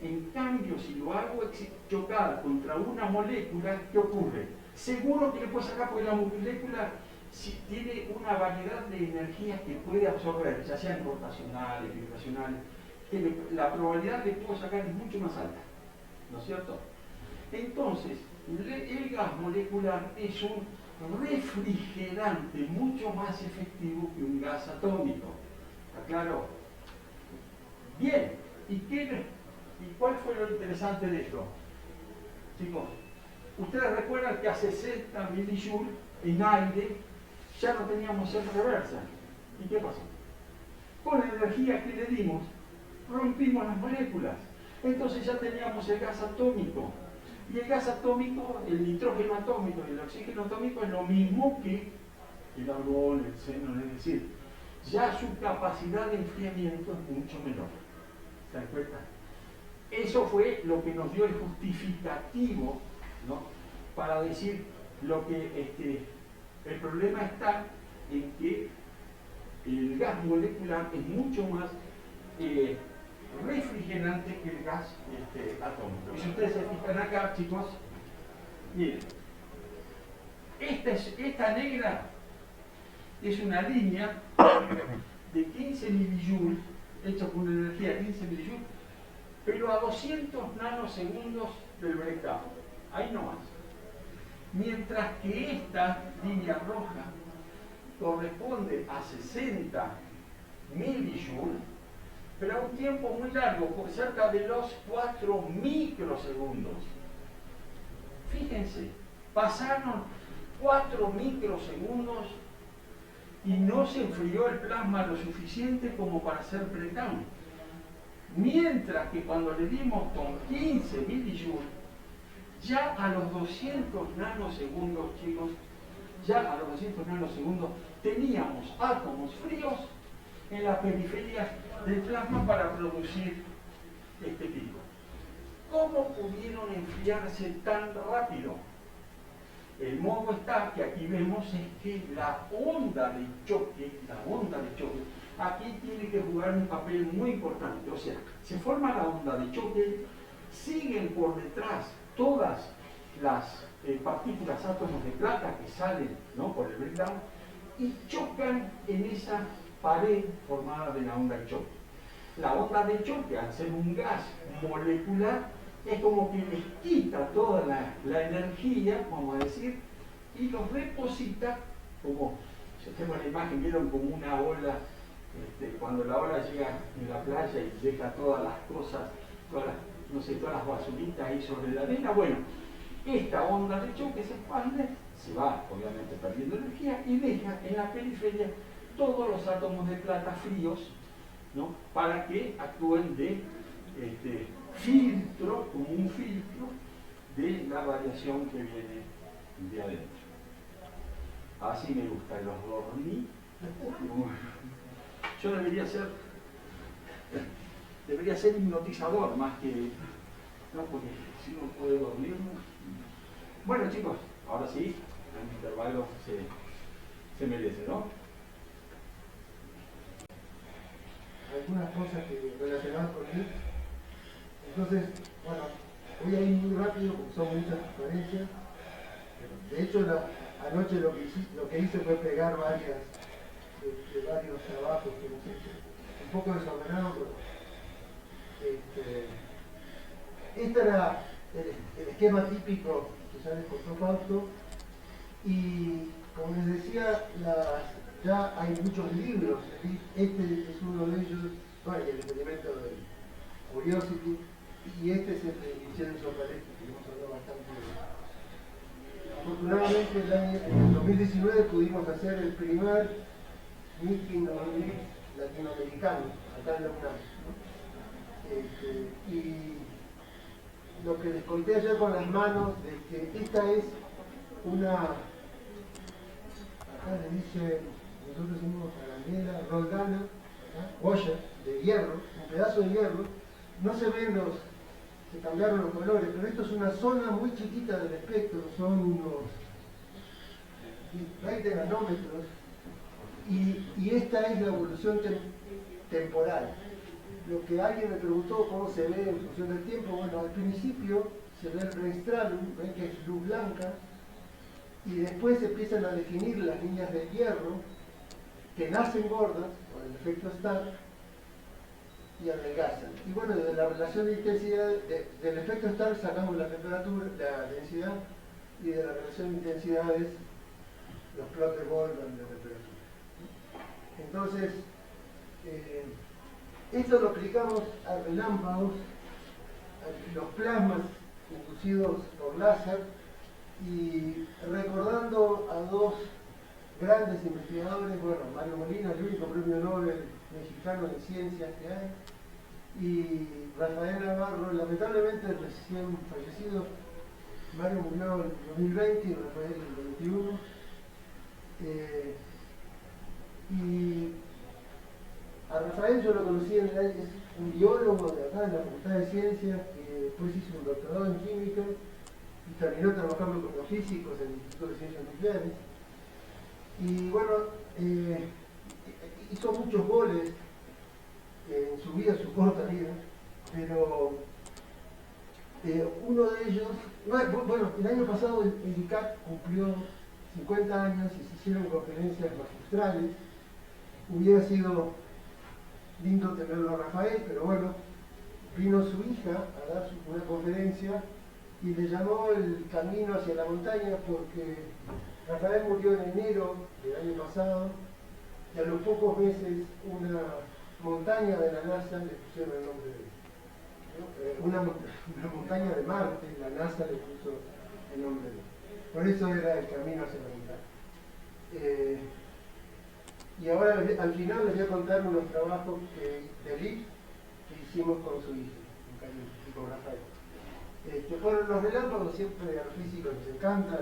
En cambio, si lo hago chocar contra una molécula, ¿qué ocurre? Seguro que le puedo sacar porque la molécula tiene una variedad de energías que puede absorber, ya sean rotacionales, vibracionales, que la probabilidad de que puedo sacar es mucho más alta, ¿no es cierto? Entonces, el gas molecular es un refrigerante mucho más efectivo que un gas atómico. ¿Está claro? Bien, ¿y cuál fue lo interesante de esto? Chicos, ustedes recuerdan que a 60 millijoules en aire ya no teníamos el reversa. ¿Y qué pasó? Con la energía que le dimos, rompimos las moléculas. Entonces ya teníamos el gas atómico. Y el gas atómico, el nitrógeno atómico y el oxígeno atómico es lo mismo que el argón, el xenón, es decir, ya su capacidad de enfriamiento es mucho menor. ¿Se dan cuenta? Eso fue lo que nos dio el justificativo, ¿no?, para decir lo que el problema está en que el gas molecular es mucho más refrigerante que el gas atómico. Y si ustedes se fijan acá, chicos, miren, esta negra es una línea de 15 millijoules, hecha con una energía de 15 millijoules, pero a 200 nanosegundos del breakdown. Ahí no más. Mientras que esta línea roja corresponde a 60 millijoules, pero a un tiempo muy largo, por cerca de los 4 microsegundos. Fíjense, pasaron 4 microsegundos y no se enfrió el plasma lo suficiente como para hacer breakdown. Mientras que cuando le dimos con 15 millijoules, ya a los 200 nanosegundos, chicos, ya a los 200 nanosegundos teníamos átomos fríos en la periferia del plasma para producir este pico. ¿Cómo pudieron enfriarse tan rápido? El modo está que aquí vemos es que la onda de choque, aquí tiene que jugar un papel muy importante. O sea, se forma la onda de choque, siguen por detrás todas las partículas, átomos de plata que salen, ¿no?, por el breakdown y chocan en esa pared formada de la onda de choque. La onda de choque, al ser un gas molecular, es como que les quita toda la energía, vamos a decir, y los deposita como, si hacemos la imagen, vieron como una ola, cuando la ola llega en la playa y deja todas las cosas, todas las basuritas ahí sobre la arena. Bueno, esta onda de choque se expande, se va obviamente perdiendo energía y deja en la periferia todos los átomos de plata fríos, ¿no?, para que actúen de filtro, como un filtro de la radiación que viene de adentro. Así me gusta, los dormí. Yo debería ser hipnotizador más que, ¿no?, porque si uno puede dormir. Bueno, chicos, ahora sí, el intervalo se merece, ¿no? Algunas cosas que relacionadas con él. Entonces, bueno, voy a ir muy rápido porque son muchas diferencias. De hecho, anoche lo que hice fue pegar varios trabajos que hemos hecho. Un poco desordenado, pero este era el esquema típico que ya les contó Fausto. Y como les decía, ya hay muchos libros. Este es uno de ellos, bueno, el experimento de Curiosity, y este es el de Vincenzo Paletti, que hemos hablado bastante de él. Afortunadamente, en el 2019 pudimos hacer el primer meeting latinoamericano, acá en la UNAM, ¿no? Y lo que les conté ayer con las manos, de que esta es una, acá le dice, nosotros decimos arandela, roldana, washer, de hierro, un pedazo de hierro. No se ven se cambiaron los colores, pero esto es una zona muy chiquita del espectro, son unos 20 nanómetros, y esta es la evolución temporal. lo que alguien me preguntó cómo se ve en función del tiempo, bueno, al principio se ve el reinstralum, ven que es luz blanca, y después se empiezan a definir las líneas de hierro que nacen gordas por el efecto Stark y adelgazan. Y bueno, de la relación de intensidad, del efecto Stark sacamos la temperatura, la densidad, y de la relación de intensidades los plots de Goldman de temperatura. Entonces, esto lo aplicamos a relámpagos, a los plasmas inducidos por láser, y recordando a dos grandes investigadores, bueno, Mario Molina, el único premio Nobel mexicano de ciencias que hay, y Rafael Navarro, lamentablemente recién fallecido. Mario murió en 2020 y Rafael en el 2021. Y a Rafael yo lo conocí en es un biólogo de acá, de la Facultad de Ciencias, que después hizo un doctorado en química y terminó trabajando con los físicos en el Instituto de Ciencias Nucleares. Y bueno, hizo muchos goles en su vida, su corta vida, pero uno de ellos, bueno, el año pasado el ICAC cumplió 50 años y se hicieron conferencias magistrales. Hubiera sido lindo tenerlo a Rafael, pero bueno, vino su hija a dar una conferencia y le llamó El Camino hacia la Montaña, porque Rafael murió en enero del año pasado y a los pocos meses una montaña de la NASA le pusieron el nombre de él. Una montaña de Marte, la NASA le puso el nombre de él. Por eso era El Camino hacia la Montaña. Y ahora al final les voy a contar unos trabajos de LIP que hicimos con su hijo, y con Rafael. Bueno, los relámpagos siempre a los físicos les encantan,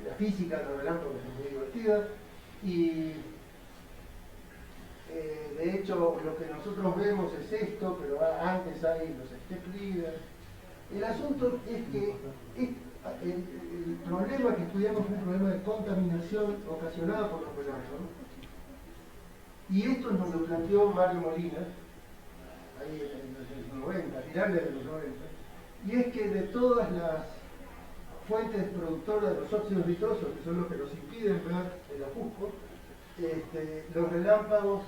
la física de los relámpagos es muy divertida, y de hecho lo que nosotros vemos es esto, pero antes hay los step leaders. El asunto es que el problema que estudiamos es un problema de contaminación ocasionada por los relámpagos, y esto nos lo planteó Mario Molina ahí en los 90, a finales de los 90, y es que de todas las fuentes productoras de los óxidos nitrosos, que son los que nos impiden ver el ajusco, los relámpagos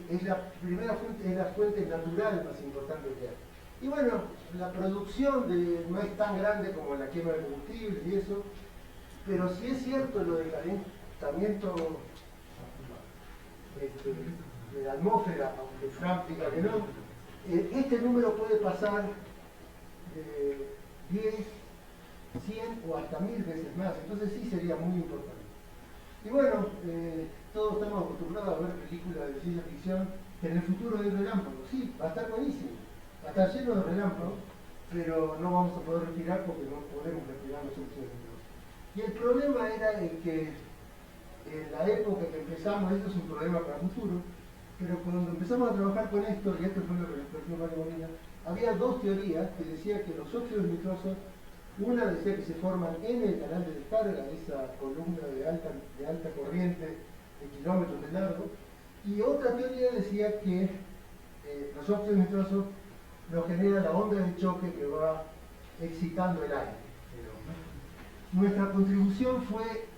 es la primera fuente, es la fuente natural más importante que hay. Y bueno, la producción no es tan grande como la quema de combustible y eso, pero sí es cierto lo del calentamiento de la atmósfera, aunque Frank diga que no, este número puede pasar de 10, 100 o hasta 1000 veces más, entonces sí sería muy importante. Y bueno, todos estamos acostumbrados a ver películas de ciencia ficción que en el futuro hay relámpagos. Sí, va a estar buenísimo, va a estar lleno de relámpagos, pero no vamos a poder respirar porque no podemos respirar los óxidos nitrosos. Y el problema era el que en la época que empezamos, esto es un problema para el futuro, pero cuando empezamos a trabajar con esto, y esto fue lo que nos planteó Mario Molina, había dos teorías que decían que los óxidos nitrosos, una decía que se forman en el canal de descarga, esa columna de alta corriente de kilómetros de largo, y otra teoría decía que los óxidos nitrosos los genera la onda de choque que va excitando el aire. Nuestra contribución fue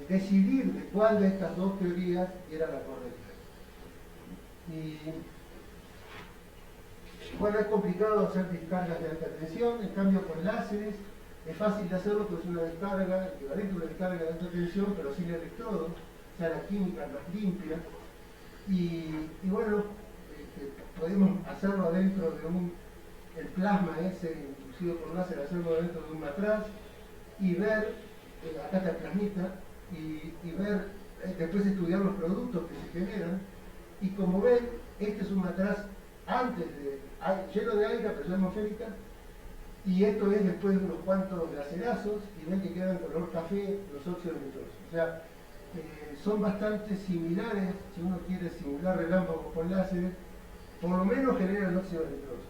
decidir de cuál de estas dos teorías era la correcta. Y bueno, es complicado hacer descargas de alta tensión, en cambio con láseres es fácil de hacerlo, pues es una descarga, equivalente a una descarga de alta tensión, pero sin electrodos, o sea, la química más limpia. Y bueno, podemos hacerlo adentro de el plasma ese inducido por láser, hacerlo adentro de un matraz y ver, acá está el plasmita, y ver, después estudiar los productos que se generan. Y como ven, este es un matraz lleno de aire a presión atmosférica, y esto es después de unos cuantos lacerazos, y ven que quedan color café los óxidos nitrosos. O sea, son bastante similares, si uno quiere simular relámpagos con láseres, por lo menos generan óxidos nitrosos.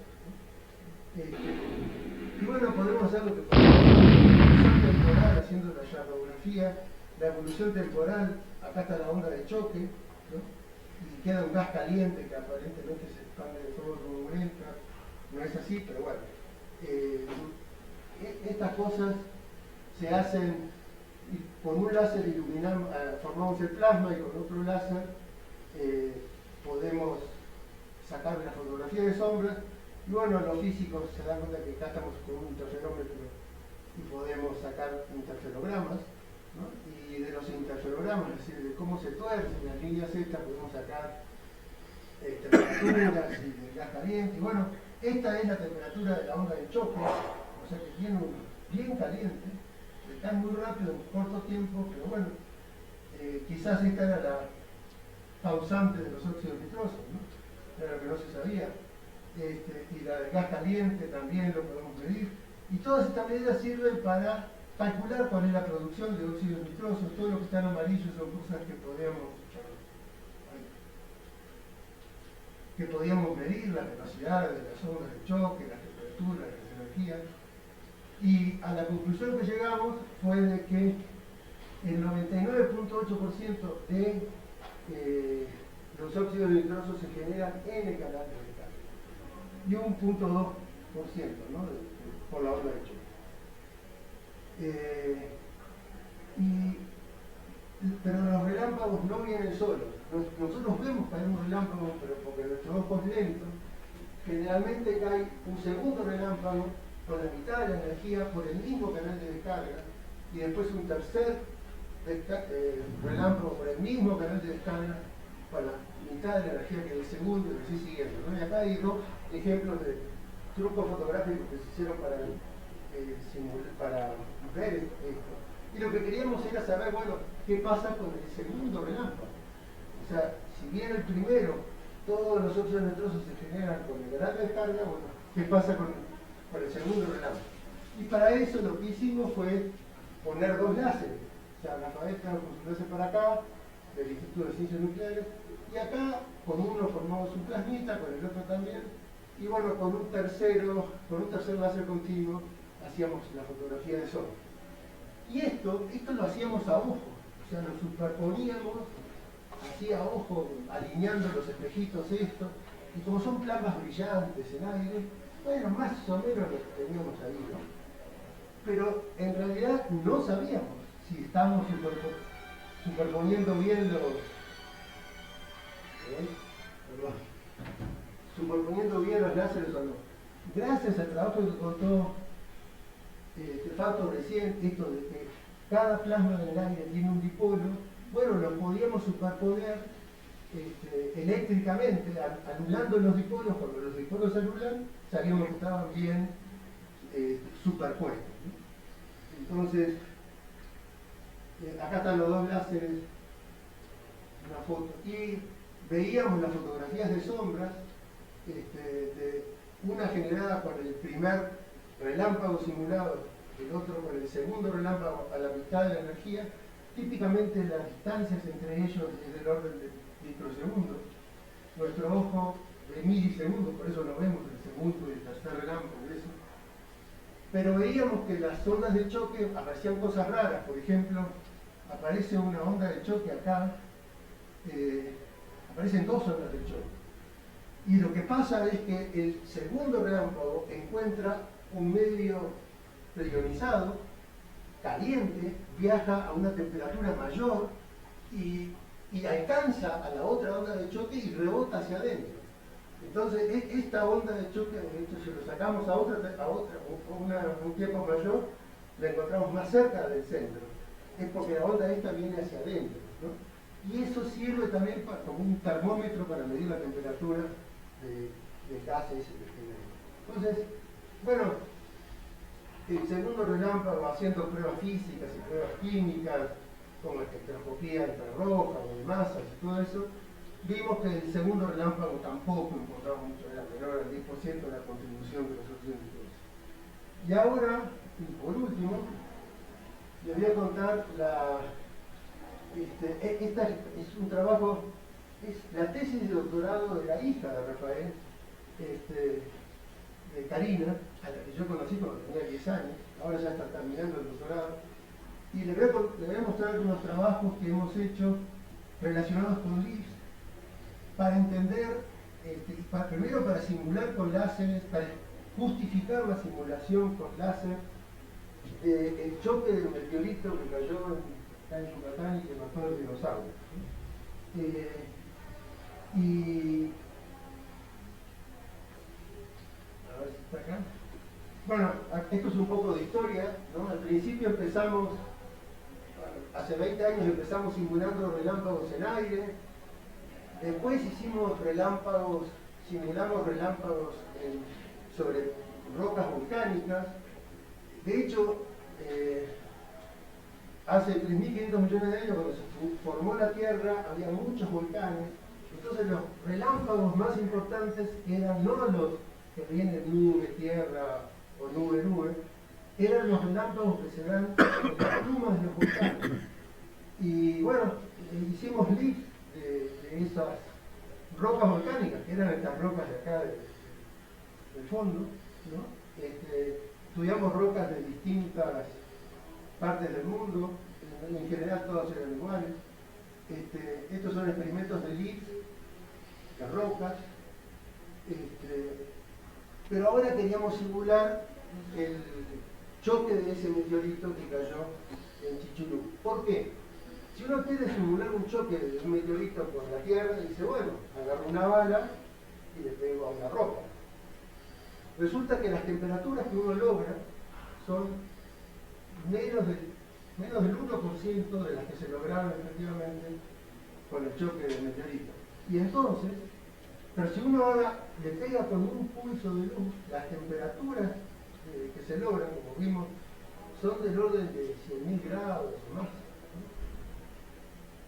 Y bueno, podemos hacer lo que podemos, la evolución temporal, haciendo la charlografía, la evolución temporal, acá está la onda de choque, ¿no? y queda un gas caliente que aparentemente se expande de forma turbulenta. No es así, pero bueno. Estas cosas se hacen y con un láser iluminamos, formamos el plasma y con otro láser podemos sacar una fotografía de sombras. Y bueno, los físicos se dan cuenta que acá estamos con un interferómetro y podemos sacar interferogramas, ¿no? Y de los interferogramas, es decir, de cómo se tuercen las líneas estas, podemos sacar temperaturas y del gas caliente. Y bueno, esta es la temperatura de la onda de choque, o sea que tiene un bien caliente, está muy rápido en corto tiempo, pero bueno, quizás esta era la causante de los óxidos nitrosos, ¿no? Era lo que no se sabía. Y la del gas caliente también lo podemos medir. Y todas estas medidas sirven para calcular cuál es la producción de óxidos nitrosos. Todo lo que está en amarillo son cosas que podíamos medir, la capacidad de las ondas de choque, la temperatura, las energías. Y a la conclusión que llegamos fue de que el 99.8% de los óxidos nitrosos se generan en el canal de descarga y un 0.2%, ¿no? Por la onda de choque. Pero los relámpagos no vienen solos. Nosotros vemos caer un relámpago, pero porque nuestro ojo es lento, generalmente cae un segundo relámpago con la mitad de la energía por el mismo canal de descarga y después un tercer relámpago por el mismo canal de descarga con la mitad de la energía que el segundo y así siguiendo, ¿no? Y acá hay dos ejemplos de trucos fotográficos que se hicieron para ver esto. Y lo que queríamos era saber, bueno, qué pasa con el segundo relámpago. O sea, si bien el primero, todos los óxidos nitrosos se generan con el canal de descarga, bueno, ¿qué pasa con el segundo relámpago? Y para eso lo que hicimos fue poner dos láseres. O sea, Rafael trajo su láser para acá, del Instituto de Ciencias Nucleares, y acá con uno formamos un plasmita, con el otro también, y bueno, con un tercer láser continuo hacíamos la fotografía de sombra. Y esto lo hacíamos a ojo, o sea, lo superponíamos así a ojo, alineando los espejitos esto, y como son plasmas brillantes en aire, bueno, más o menos lo que teníamos ahí, ¿no? Pero en realidad no sabíamos si estábamos superponiendo bien los láseres o no. Gracias al trabajo que contó Fausto recién, esto de que cada plasma del aire tiene un dipolo, bueno, lo podíamos superponer eléctricamente, anulando los dipolos. Cuando los dipolos se anulan, sabíamos que estaban bien superpuestos, ¿no? Entonces, acá están los dos láseres, una foto, y veíamos las fotografías de sombras, una generada con el primer relámpago simulado, el otro con el segundo relámpago a la mitad de la energía. Típicamente las distancias entre ellos es del orden de microsegundos. Nuestro ojo de milisegundos, por eso no vemos el segundo y el tercer relámpago de eso. Pero veíamos que las ondas de choque aparecían cosas raras. Por ejemplo, aparece una onda de choque acá, aparecen dos ondas de choque. Y lo que pasa es que el segundo relámpago encuentra un medio preionizado, caliente, viaja a una temperatura mayor y alcanza a la otra onda de choque y rebota hacia adentro. Entonces, esta onda de choque, si lo sacamos a un tiempo mayor, la encontramos más cerca del centro. Es porque la onda esta viene hacia adentro, ¿no? Y eso sirve también como un termómetro para medir la temperatura de gases. Entonces, bueno, el segundo relámpago, haciendo pruebas físicas y pruebas químicas, como espectroscopía infrarroja o de masas y todo eso, vimos que el segundo relámpago tampoco importaba mucho, era menor al 10% de la contribución de los óxidos nitrosos. Y ahora, por último, les voy a contar esta es un trabajo, es la tesis de doctorado de la hija de Rafael, de Karina, a la que yo conocí cuando tenía 10 años, ahora ya está terminando el doctorado, y le voy a mostrar algunos trabajos que hemos hecho relacionados con LIBS, para entender, primero para simular con láseres, para justificar la simulación con láser del choque del meteorito que cayó acá en Yucatán y que mató al dinosaurio. Y a ver si está acá. Bueno, esto es un poco de historia, ¿no? Al principio empezamos, hace 20 años empezamos simulando relámpagos en aire, después hicimos relámpagos, simulamos relámpagos sobre rocas volcánicas. De hecho, hace 3.500 millones de años, cuando se formó la Tierra, había muchos volcanes. Entonces los relámpagos más importantes eran no los que vienen nube, tierra o nube, eran los relámpagos que se dan en las plumas de los volcanes. Y bueno, hicimos leaks de esas rocas volcánicas, que eran estas rocas de acá del fondo, ¿no? Estudiamos rocas de distintas partes del mundo, en general todas eran iguales. Estos son experimentos de leaks, de rocas, pero ahora queríamos simular el choque de ese meteorito que cayó en Chichulú. ¿Por qué? Si uno quiere simular un choque de un meteorito con la Tierra, dice, bueno, agarro una bala y le pego a una roca. Resulta que las temperaturas que uno logra son menos del 1% de las que se lograron efectivamente con el choque del meteorito. Y entonces, pero si uno ahora le pega con un pulso de luz, las temperaturas que se logran, como vimos, son del orden de 100.000 grados o más.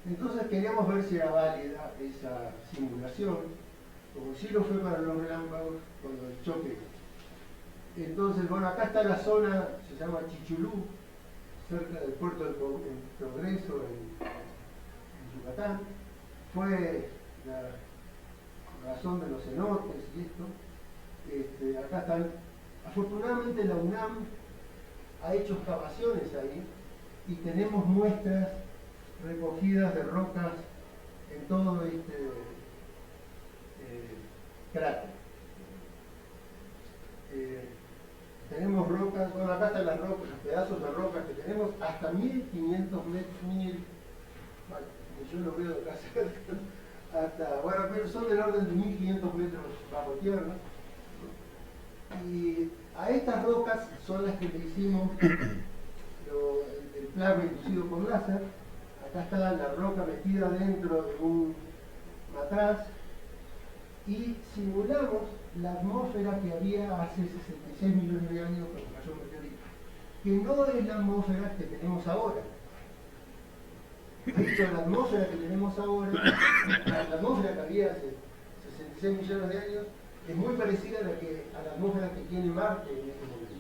Entonces queríamos ver si era válida esa simulación, como si lo fue para los relámpagos con el choque. Entonces, bueno, acá está la zona, se llama Chichulú, cerca del puerto de Progreso en Yucatán. Fue la razón de los cenotes y esto. Acá están. Afortunadamente la UNAM ha hecho excavaciones ahí y tenemos muestras recogidas de rocas en todo este cráter. Tenemos rocas, bueno, acá están las rocas, los pedazos de rocas que tenemos, hasta 1.500 metros, bueno, yo lo veo acá cerca, hasta, bueno, pero son del orden de 1.500 metros bajo tierra. Y a estas rocas son las que le hicimos el plasma inducido por láser. Acá está la roca metida dentro de un matraz y simulamos la atmósfera que había hace 66 millones de años cuando cayó un meteorito, que no es la atmósfera que tenemos ahora. De hecho, la atmósfera que tenemos ahora, la atmósfera que había hace 66 millones de años, es muy parecida a la atmósfera que tiene Marte en este momento.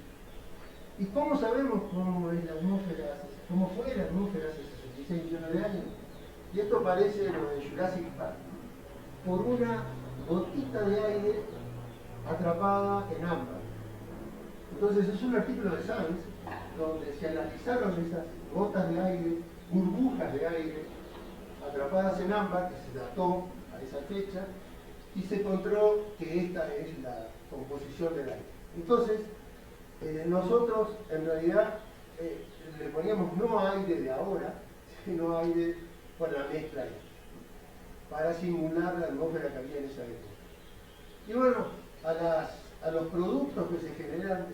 ¿Y cómo sabemos cómo es la atmósfera, cómo fue la atmósfera hace 66 millones de años? Y esto parece lo de Jurassic Park, por una gotita de aire atrapada en ámbar. Entonces es un artículo de Science donde se analizaron esas gotas de aire, burbujas de aire atrapadas en ámbar, que se dató a esa fecha, y se encontró que esta es la composición del aire. Entonces, nosotros en realidad le poníamos no aire de ahora, sino aire con la mezcla ahí, para simular la atmósfera que había en esa época. Y bueno, a los productos que se generan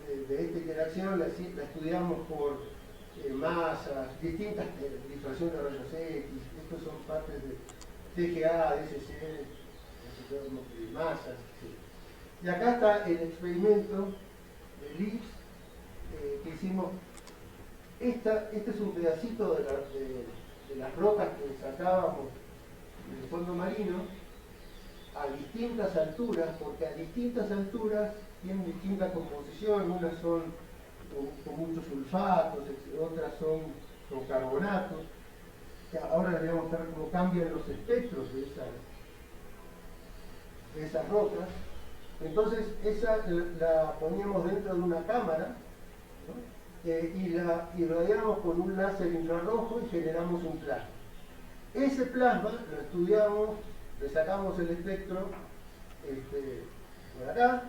de esta interacción la estudiamos por masas, distintas difracción de rayos X, estos son partes de TGA, DSC, masas, etc. Y acá está el experimento de LIPS que hicimos. Este es un pedacito de las rocas que sacábamos del fondo marino a distintas alturas, porque a distintas alturas tienen distinta composición, unas son con muchos sulfatos, otras son con carbonatos. Ahora les voy a mostrar cómo cambian los espectros de esas rocas. Entonces esa la poníamos dentro de una cámara, ¿no? Y irradiamos con un láser infrarrojo y generamos un plasma. Ese plasma lo estudiamos le sacamos el espectro por acá,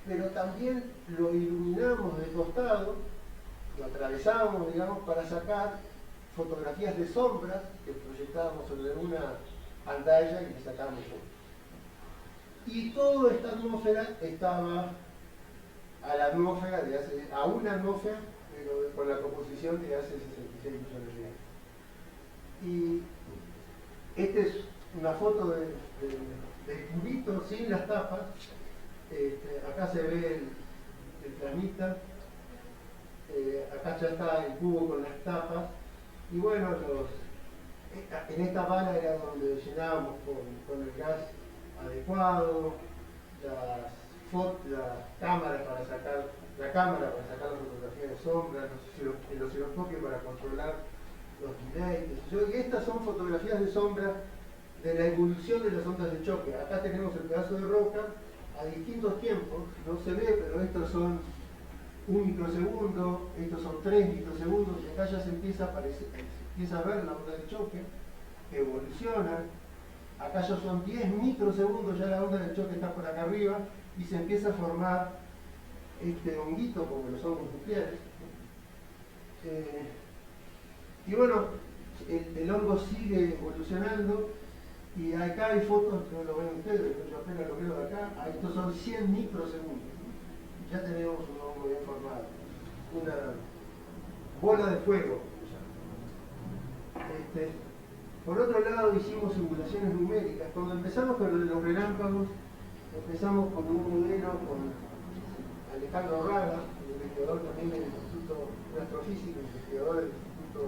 pero también lo iluminamos de costado, lo atravesamos, digamos, para sacar fotografías de sombras que proyectábamos sobre una pantalla y le sacamos fotos. Y toda esta atmósfera estaba a la atmósfera a una atmósfera, pero con la composición de hace 66 millones de años. Y esta es una foto del cubito sin las tapas. Acá se ve el planeta, acá ya está el cubo con las tapas. Y bueno, en esta bala era donde llenábamos con el gas adecuado, la cámara para sacar la fotografía de sombra, el osciloscopio para controlar los delays, y estas son fotografías de sombra de la evolución de las ondas de choque. Acá tenemos el pedazo de roca a distintos tiempos, no se ve, pero estos son 1 microsegundo, estos son 3 microsegundos, y acá ya se empieza a ver la onda de choque, que evoluciona. Acá ya son 10 microsegundos, ya la onda de choque está por acá arriba, y se empieza a formar este honguito, como los hongos nucleares. Y bueno, el hongo sigue evolucionando, y acá hay fotos, no lo ven ustedes, yo apenas lo veo de acá, estos son 100 microsegundos. Ya tenemos un hongo bien formado, una bola de fuego. Por otro lado, hicimos simulaciones numéricas. Cuando empezamos con los relámpagos, empezamos con un modelo con Alejandro Raga, investigador también del Instituto de Astrofísica, investigador del Instituto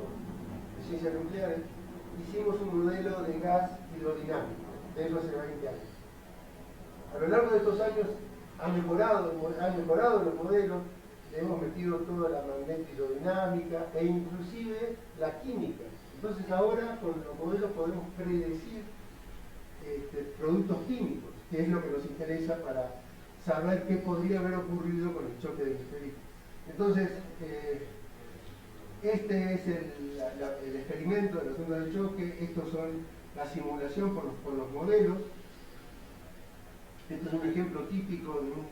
de Ciencias Nucleares. Hicimos un modelo de gas hidrodinámico, de eso hace 20 años. A lo largo de estos años han mejorado los modelos, le hemos metido toda la magnetodinámica e inclusive la química. Entonces ahora con los modelos podemos predecir productos químicos, que es lo que nos interesa para saber qué podría haber ocurrido con el choque de meteoritos. Entonces, este es el experimento de las ondas de choque. Estos son la simulación con los modelos. Este es un ejemplo típico de un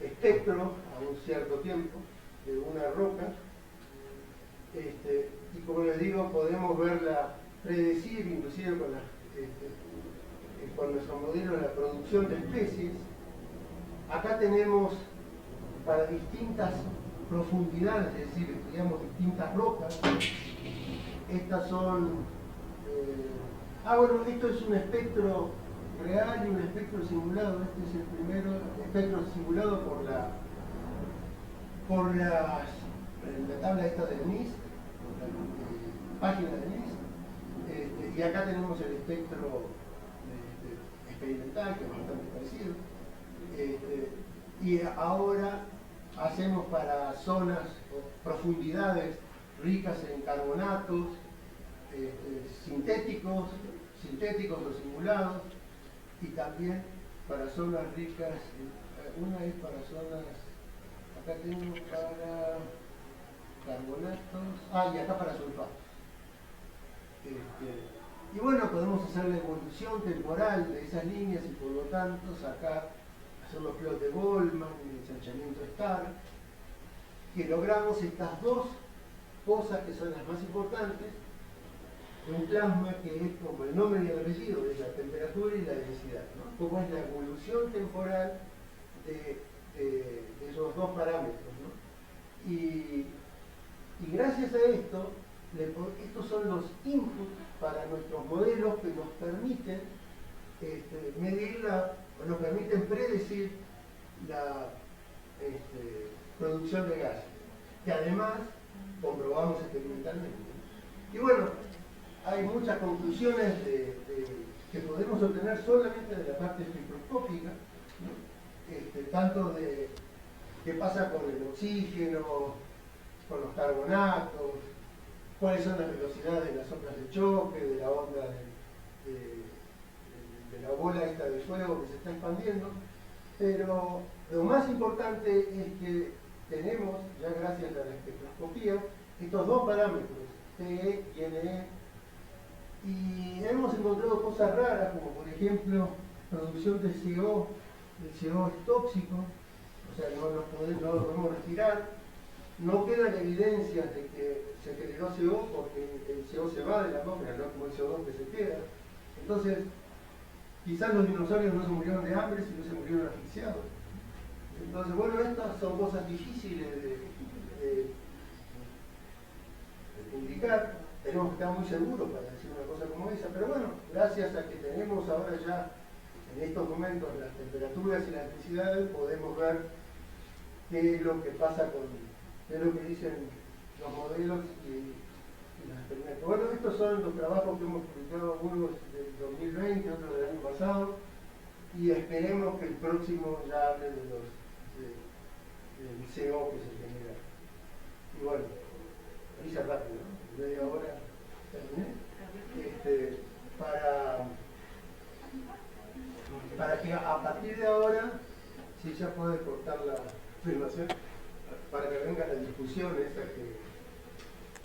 espectro a un cierto tiempo de una roca. Y como les digo, podemos predecir inclusive con nuestro modelo la producción de especies. Acá tenemos para distintas profundidades, es decir, estudiamos distintas rocas. Estas son... bueno, esto es un espectro real y un espectro simulado. Este es el primero espectro simulado por la tabla esta del NIST, la página del NIST. Y acá tenemos el espectro experimental, que es bastante parecido. Y ahora hacemos para zonas o profundidades ricas en carbonatos sintéticos o simulados, y también para zonas ricas, una es para zonas, acá tengo para carbonatos, y acá para sulfatos. Y bueno, podemos hacer la evolución temporal de esas líneas y por lo tanto sacar, hacer los plots de Boltzmann y el ensanchamiento Stark, que logramos estas dos cosas que son las más importantes. Un plasma que es como el nombre y el apellido, es la temperatura y la densidad, ¿no? Cómo es la evolución temporal de esos dos parámetros, ¿no? Y gracias a esto, estos son los inputs para nuestros modelos que nos permiten nos permiten predecir la producción de gases, que además comprobamos experimentalmente. Y bueno, hay muchas conclusiones que podemos obtener solamente de la parte espectroscópica, ¿no? Tanto de qué pasa con el oxígeno, con los carbonatos, cuáles son las velocidades de las ondas de choque, de la onda de la bola esta de fuego que se está expandiendo. Pero lo más importante es que tenemos, ya gracias a la espectroscopía, estos dos parámetros, TE y NE, Y hemos encontrado cosas raras, como por ejemplo, producción de CO, el CO es tóxico, o sea, no lo podemos respirar. No quedan evidencias de que se generó CO porque el CO se va de la atmósfera, no como el CO2 que se queda. Entonces, quizás los dinosaurios no se murieron de hambre, sino se murieron asfixiados. Entonces, bueno, estas son cosas difíciles de indicar. Tenemos que estar muy seguros para decir una cosa como esa, pero bueno, gracias a que tenemos ahora ya en estos momentos las temperaturas y las densidades, podemos ver qué es lo que pasa qué es lo que dicen los modelos y los experimentos. Bueno, estos son los trabajos que hemos publicado, unos del 2020, otros del año pasado, y esperemos que el próximo ya hable del CO que se genera. Y bueno, hice rápido, ¿no? Media hora terminé. Para que a partir de ahora, si ya puede cortar la filmación, para que venga la discusión esa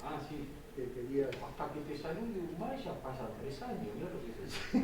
Ah, sí. que quería. Hasta que te salude un maya pasan 3 años, ¿no? Lo que se